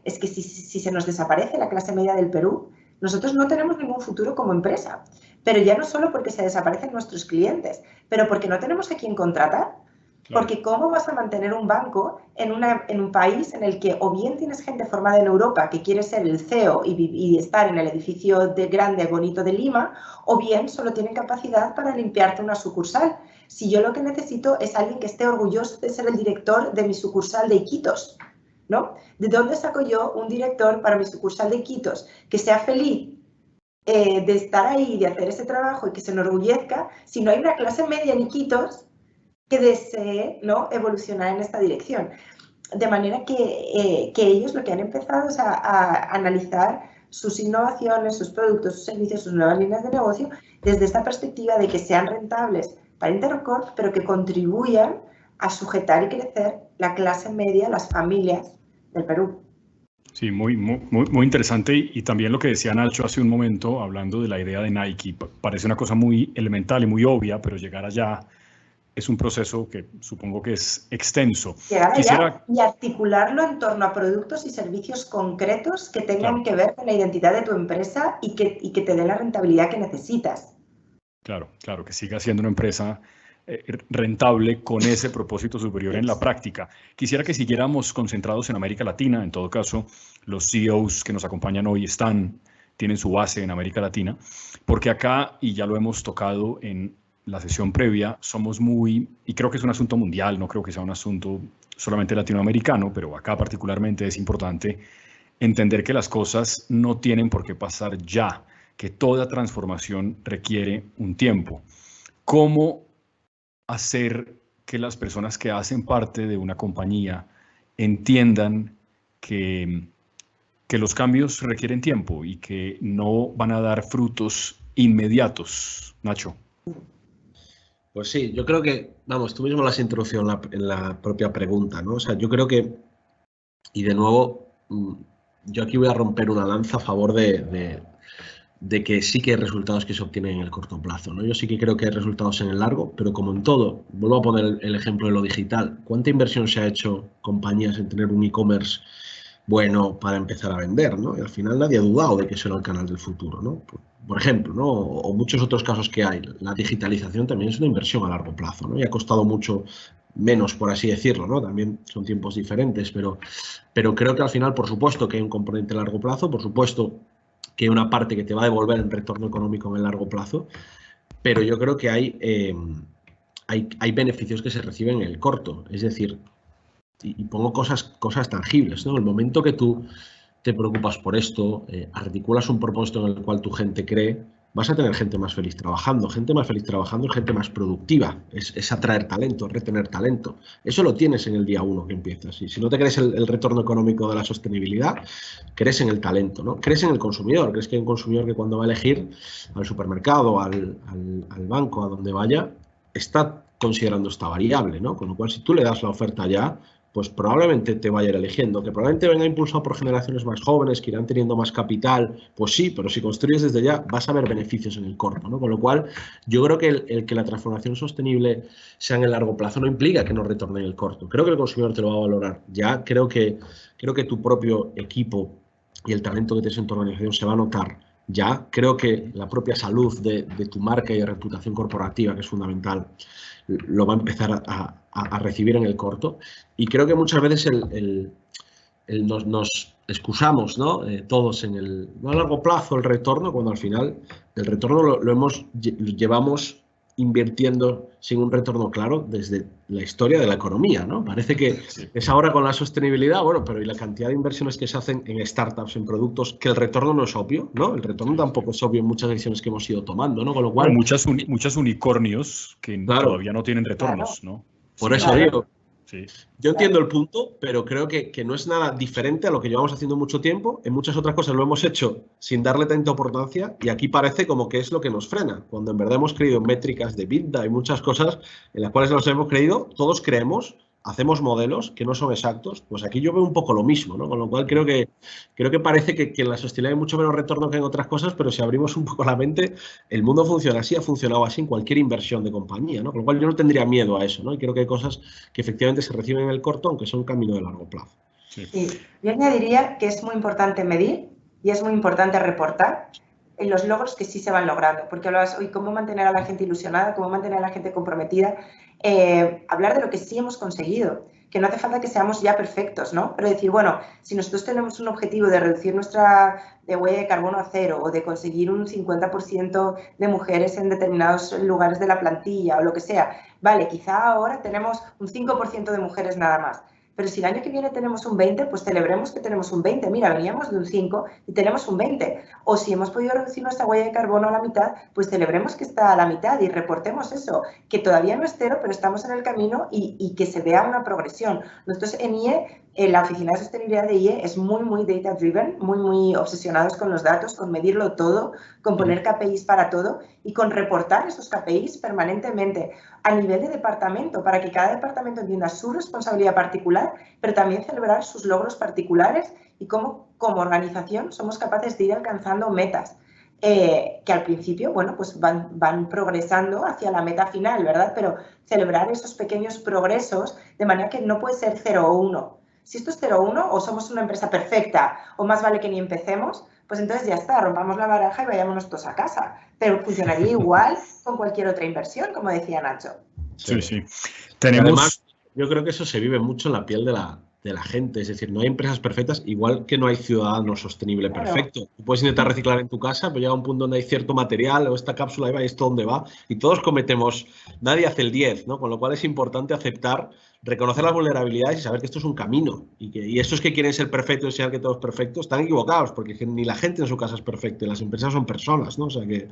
Speaker 3: es que si se nos desaparece la clase media del Perú, nosotros no tenemos ningún futuro como empresa. Pero ya no solo porque se desaparecen nuestros clientes, pero porque no tenemos a quién contratar. Claro. Porque ¿cómo vas a mantener un banco en un país en el que o bien tienes gente formada en Europa que quiere ser el CEO y estar en el edificio grande, bonito de Lima, o bien solo tienen capacidad para limpiarte una sucursal? Si yo lo que necesito es alguien que esté orgulloso de ser el director de mi sucursal de Iquitos, ¿no? ¿De dónde saco yo un director para mi sucursal de Iquitos que sea feliz de estar ahí, de hacer ese trabajo y que se enorgullezca, si no hay una clase media en Iquitos que desee, ¿no?, evolucionar en esta dirección. De manera que ellos lo que han empezado es a analizar sus innovaciones, sus productos, sus servicios, sus nuevas líneas de negocio desde esta perspectiva de que sean rentables para Intercorp, pero que contribuyan a sujetar y crecer la clase media, las familias del Perú.
Speaker 1: Sí, muy interesante y también lo que decía Nacho hace un momento, hablando de la idea de Nike, parece una cosa muy elemental y muy obvia, pero llegar allá es un proceso que supongo que es extenso.
Speaker 3: Llegar allá y articularlo en torno a productos y servicios concretos que tengan que ver con la identidad de tu empresa y que te den la rentabilidad que necesitas.
Speaker 1: Claro, que siga siendo una empresa rentable con ese propósito superior en la práctica. Quisiera que siguiéramos concentrados en América Latina. En todo caso, los CEOs que nos acompañan hoy tienen su base en América Latina, porque acá, y ya lo hemos tocado en la sesión previa, somos y creo que es un asunto mundial, no creo que sea un asunto solamente latinoamericano, pero acá particularmente es importante entender que las cosas no tienen por qué pasar ya, que toda transformación requiere un tiempo. ¿Cómo hacer que las personas que hacen parte de una compañía entiendan que los cambios requieren tiempo y que no van a dar frutos inmediatos? Nacho.
Speaker 4: Pues sí, yo creo que, vamos, tú mismo lo has introducido en la propia pregunta, ¿no? O sea, yo creo que, y de nuevo, yo aquí voy a romper una lanza a favor de que sí que hay resultados que se obtienen en el corto plazo, ¿no? Yo sí que creo que hay resultados en el largo, pero como en todo, vuelvo a poner el ejemplo de lo digital. ¿Cuánta inversión se ha hecho compañías en tener un e-commerce bueno para empezar a vender, ¿no? Y al final nadie ha dudado de que será el canal del futuro, ¿no? Por ejemplo, ¿no? O muchos otros casos que hay. La digitalización también es una inversión a largo plazo, ¿no? Y ha costado mucho menos, por así decirlo, ¿no? También son tiempos diferentes, pero creo que al final, por supuesto, que hay un componente a largo plazo, por supuesto que hay una parte que te va a devolver el retorno económico en el largo plazo, pero yo creo que hay beneficios que se reciben en el corto. Es decir, y pongo cosas tangibles, ¿no? El momento que tú te preocupas por esto, articulas un propósito en el cual tu gente cree, vas a tener gente más feliz trabajando. Gente más feliz trabajando es gente más productiva, es atraer talento, es retener talento. Eso lo tienes en el día 1 que empiezas. Y si no te crees el retorno económico de la sostenibilidad, crees en el talento, ¿no? Crees en el consumidor, crees que hay un consumidor que cuando va a elegir al supermercado, al banco, a donde vaya, está considerando esta variable, ¿no? Con lo cual, si tú le das la oferta ya, pues probablemente te vaya a ir eligiendo, que probablemente venga impulsado por generaciones más jóvenes, que irán teniendo más capital, pues sí, pero si construyes desde ya vas a ver beneficios en el corto, ¿no? Con lo cual, yo creo que el que la transformación sostenible sea en el largo plazo no implica que no retorne en el corto. Creo que el consumidor te lo va a valorar. Ya creo que tu propio equipo y el talento que tienes en tu organización se va a notar. Ya creo que la propia salud de tu marca y de reputación corporativa, que es fundamental, lo va a empezar a recibir en el corto. Y creo que muchas veces nos excusamos, ¿no? Todos en no a largo plazo el retorno, cuando al final el retorno lo llevamos invirtiendo sin un retorno claro desde la historia de la economía, ¿no? Parece que es ahora con la sostenibilidad, bueno, pero y la cantidad de inversiones que se hacen en startups, en productos, que el retorno no es obvio, ¿no? El retorno tampoco es obvio en muchas decisiones que hemos ido tomando, ¿no? Con lo cual...
Speaker 1: Muchas unicornios que todavía no tienen retornos, ¿no?
Speaker 4: Por eso digo... Sí. Yo entiendo el punto, pero creo que no es nada diferente a lo que llevamos haciendo mucho tiempo. En muchas otras cosas lo hemos hecho sin darle tanta importancia y aquí parece como que es lo que nos frena, cuando en verdad hemos creído en métricas de EBITDA y muchas cosas en las cuales nos hemos creído, todos creemos, hacemos modelos que no son exactos, pues aquí yo veo un poco lo mismo, ¿no? Con lo cual creo que parece que en la sostenibilidad hay mucho menos retorno que en otras cosas, pero si abrimos un poco la mente, el mundo funciona así, ha funcionado así en cualquier inversión de compañía, ¿no? Con lo cual yo no tendría miedo a eso, ¿no? Y creo que hay cosas que efectivamente se reciben en el corto, aunque son un camino de largo plazo.
Speaker 3: Sí. Yo añadiría que es muy importante medir y es muy importante reportar en los logros que sí se van logrando, porque hablabas hoy cómo mantener a la gente ilusionada, cómo mantener a la gente comprometida, hablar de lo que sí hemos conseguido, que no hace falta que seamos ya perfectos, ¿no? Pero decir, bueno, si nosotros tenemos un objetivo de reducir nuestra huella de carbono a 0 o de conseguir un 50% de mujeres en determinados lugares de la plantilla o lo que sea, vale, quizá ahora tenemos un 5% de mujeres nada más, Pero si el año que viene tenemos un 20, pues celebremos que tenemos un 20. Mira, veníamos de un 5 y tenemos un 20. O si hemos podido reducir nuestra huella de carbono a la mitad, pues celebremos que está a la mitad y reportemos eso, que todavía no es cero, pero estamos en el camino y que se vea una progresión. Nosotros en IE, en la Oficina de Sostenibilidad de IE, es muy data driven, muy obsesionados con los datos, con medirlo todo, con poner KPIs para todo y con reportar esos KPIs permanentemente a nivel de departamento, para que cada departamento entienda su responsabilidad particular, pero también celebrar sus logros particulares y cómo como organización somos capaces de ir alcanzando metas que al principio, bueno, pues van progresando hacia la meta final, ¿verdad? Pero celebrar esos pequeños progresos de manera que no puede ser 0 o 1. Si esto es 0 o 1, o somos una empresa perfecta o más vale que ni empecemos, pues entonces ya está, rompamos la baraja y vayámonos todos a casa. Pero funcionaría igual con cualquier otra inversión, como decía Nacho.
Speaker 1: Sí.
Speaker 4: Además, yo creo que eso se vive mucho en la piel de la gente. Es decir, no hay empresas perfectas, igual que no hay ciudadano sostenible perfecto. Tú puedes intentar reciclar en tu casa, pero llega un punto donde hay cierto material o esta cápsula ahí va y esto dónde va. Y todos cometemos, nadie hace el 10, ¿no? Con lo cual es importante aceptar, reconocer las vulnerabilidades y saber que esto es un camino. Y estos que quieren ser perfectos y enseñar que todo es perfecto están equivocados, porque ni la gente en su casa es perfecta y las empresas son personas, ¿no? O sea que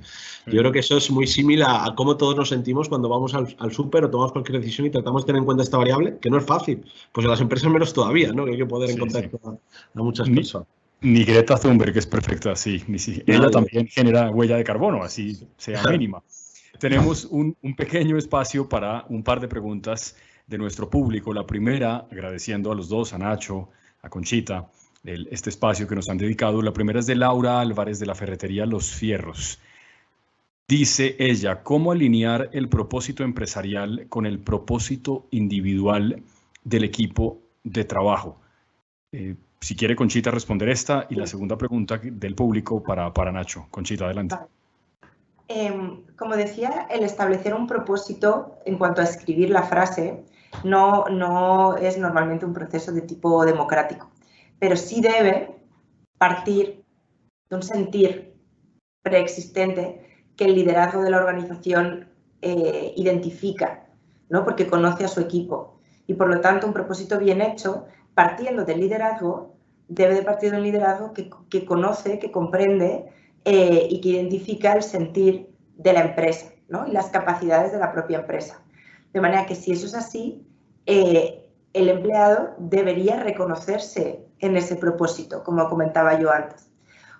Speaker 4: yo creo que eso es muy similar a cómo todos nos sentimos cuando vamos al súper o tomamos cualquier decisión y tratamos de tener en cuenta esta variable, que no es fácil. Pues en las empresas menos todavía, ¿no? Que hay que poder encontrar a muchas personas.
Speaker 1: Ni Greta Thunberg es perfecta, sí. Ella también genera huella de carbono, así sea mínima. Tenemos un pequeño espacio para un par de preguntas de nuestro público. La primera, agradeciendo a los dos, a Nacho, a Conchita, este espacio que nos han dedicado. La primera es de Laura Álvarez, de la ferretería Los Fierros. Dice ella, ¿cómo alinear el propósito empresarial con el propósito individual del equipo de trabajo? Si quiere Conchita responder esta y la segunda pregunta del público para Nacho. Conchita, adelante.
Speaker 3: Como decía, el establecer un propósito en cuanto a escribir la frase no es normalmente un proceso de tipo democrático, pero sí debe partir de un sentir preexistente que el liderazgo de la organización identifica, ¿no? Porque conoce a su equipo. Y por lo tanto, un propósito bien hecho, partiendo del liderazgo, debe de partir de un liderazgo que conoce, que comprende y que identifica el sentir de la empresa, ¿no? Y las capacidades de la propia empresa. De manera que si eso es así, el empleado debería reconocerse en ese propósito, como comentaba yo antes.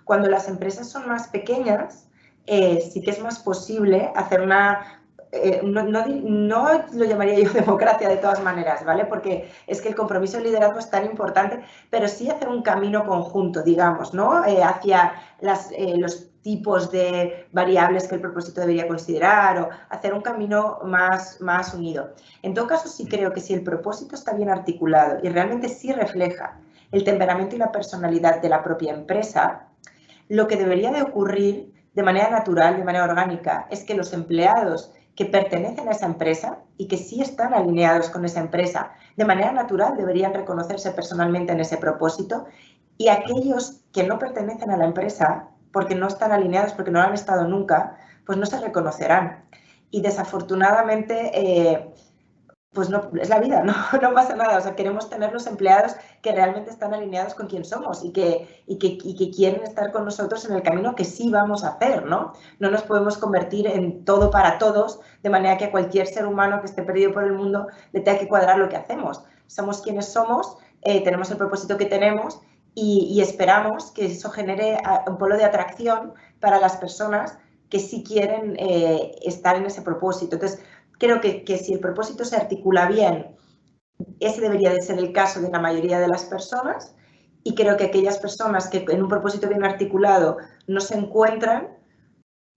Speaker 3: Cuando las empresas son más pequeñas, sí que es más posible hacer una... no lo llamaría yo democracia de todas maneras, ¿vale? Porque es que el compromiso del liderazgo es tan importante, pero sí hacer un camino conjunto, digamos, ¿no? Hacia los tipos de variables que el propósito debería considerar o hacer un camino más unido. En todo caso, sí creo que si el propósito está bien articulado y realmente sí refleja el temperamento y la personalidad de la propia empresa, lo que debería de ocurrir de manera natural, de manera orgánica, es que los empleados que pertenecen a esa empresa y que sí están alineados con esa empresa, de manera natural deberían reconocerse personalmente en ese propósito, y aquellos que no pertenecen a la empresa, porque no están alineados, porque no lo han estado nunca, pues no se reconocerán. Y desafortunadamente, pues no, es la vida, no pasa nada. O sea, queremos tener los empleados que realmente están alineados con quien somos y que quieren estar con nosotros en el camino que sí vamos a hacer, ¿no? No nos podemos convertir en todo para todos, de manera que a cualquier ser humano que esté perdido por el mundo le tenga que cuadrar lo que hacemos. Somos quienes somos, tenemos el propósito que tenemos y esperamos que eso genere un polo de atracción para las personas que sí quieren estar en ese propósito. Entonces, creo que si el propósito se articula bien, ese debería de ser el caso de la mayoría de las personas, y creo que aquellas personas que en un propósito bien articulado no se encuentran,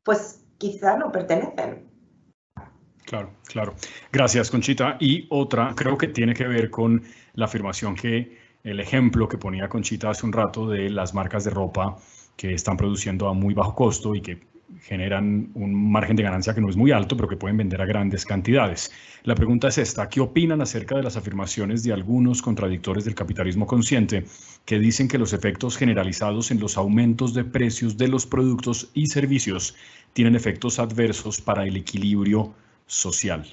Speaker 3: pues quizá no pertenecen.
Speaker 1: Claro. Gracias, Conchita. Y otra, creo que tiene que ver con la afirmación el ejemplo que ponía Conchita hace un rato de las marcas de ropa que están produciendo a muy bajo costo y que generan un margen de ganancia que no es muy alto, pero que pueden vender a grandes cantidades. La pregunta es esta: ¿qué opinan acerca de las afirmaciones de algunos contradictores del capitalismo consciente que dicen que los efectos generalizados en los aumentos de precios de los productos y servicios tienen efectos adversos para el equilibrio social?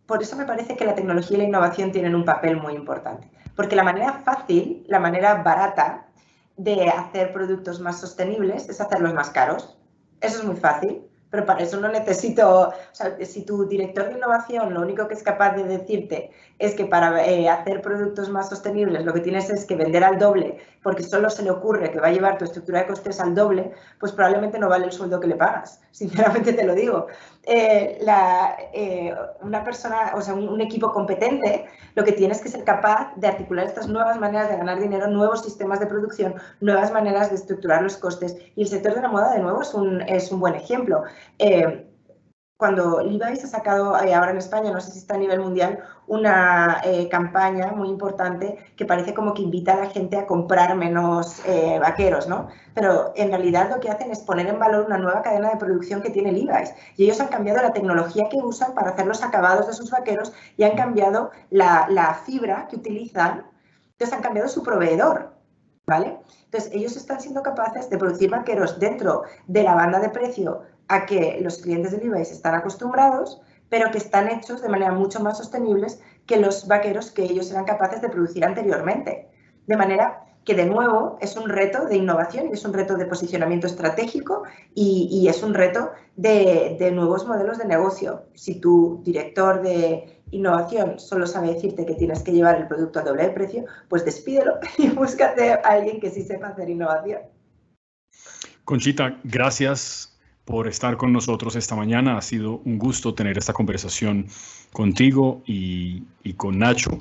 Speaker 3: por eso me parece que la tecnología y la innovación tienen un papel muy importante. Porque la manera fácil, la manera barata de hacer productos más sostenibles es hacerlos más caros. Eso es muy fácil, pero para eso no necesito... O sea, si tu director de innovación lo único que es capaz de decirte es que para hacer productos más sostenibles lo que tienes es que vender al doble, porque solo se le ocurre que va a llevar tu estructura de costes al doble, pues probablemente no vale el sueldo que le pagas. Sinceramente te lo digo. Una persona, o sea, un equipo competente, lo que tiene es que ser capaz de articular estas nuevas maneras de ganar dinero, nuevos sistemas de producción, nuevas maneras de estructurar los costes. Y el sector de la moda, de nuevo, es un buen ejemplo. Cuando Levi's ha sacado ahora en España, no sé si está a nivel mundial, una campaña muy importante que parece como que invita a la gente a comprar menos vaqueros, ¿no? Pero en realidad lo que hacen es poner en valor una nueva cadena de producción que tiene Levi's. Y ellos han cambiado la tecnología que usan para hacer los acabados de sus vaqueros y han cambiado la fibra que utilizan. Entonces han cambiado su proveedor, ¿vale? Entonces ellos están siendo capaces de producir vaqueros dentro de la banda de precio a que los clientes de Levi's están acostumbrados, pero que están hechos de manera mucho más sostenibles que los vaqueros que ellos eran capaces de producir anteriormente. De manera que, de nuevo, es un reto de innovación y es un reto de posicionamiento estratégico y es un reto de nuevos modelos de negocio. Si tu director de innovación solo sabe decirte que tienes que llevar el producto a doble de precio, pues despídelo y búscate a alguien que sí sepa hacer innovación.
Speaker 1: Conchita, gracias por estar con nosotros esta mañana. Ha sido un gusto tener esta conversación contigo y con Nacho.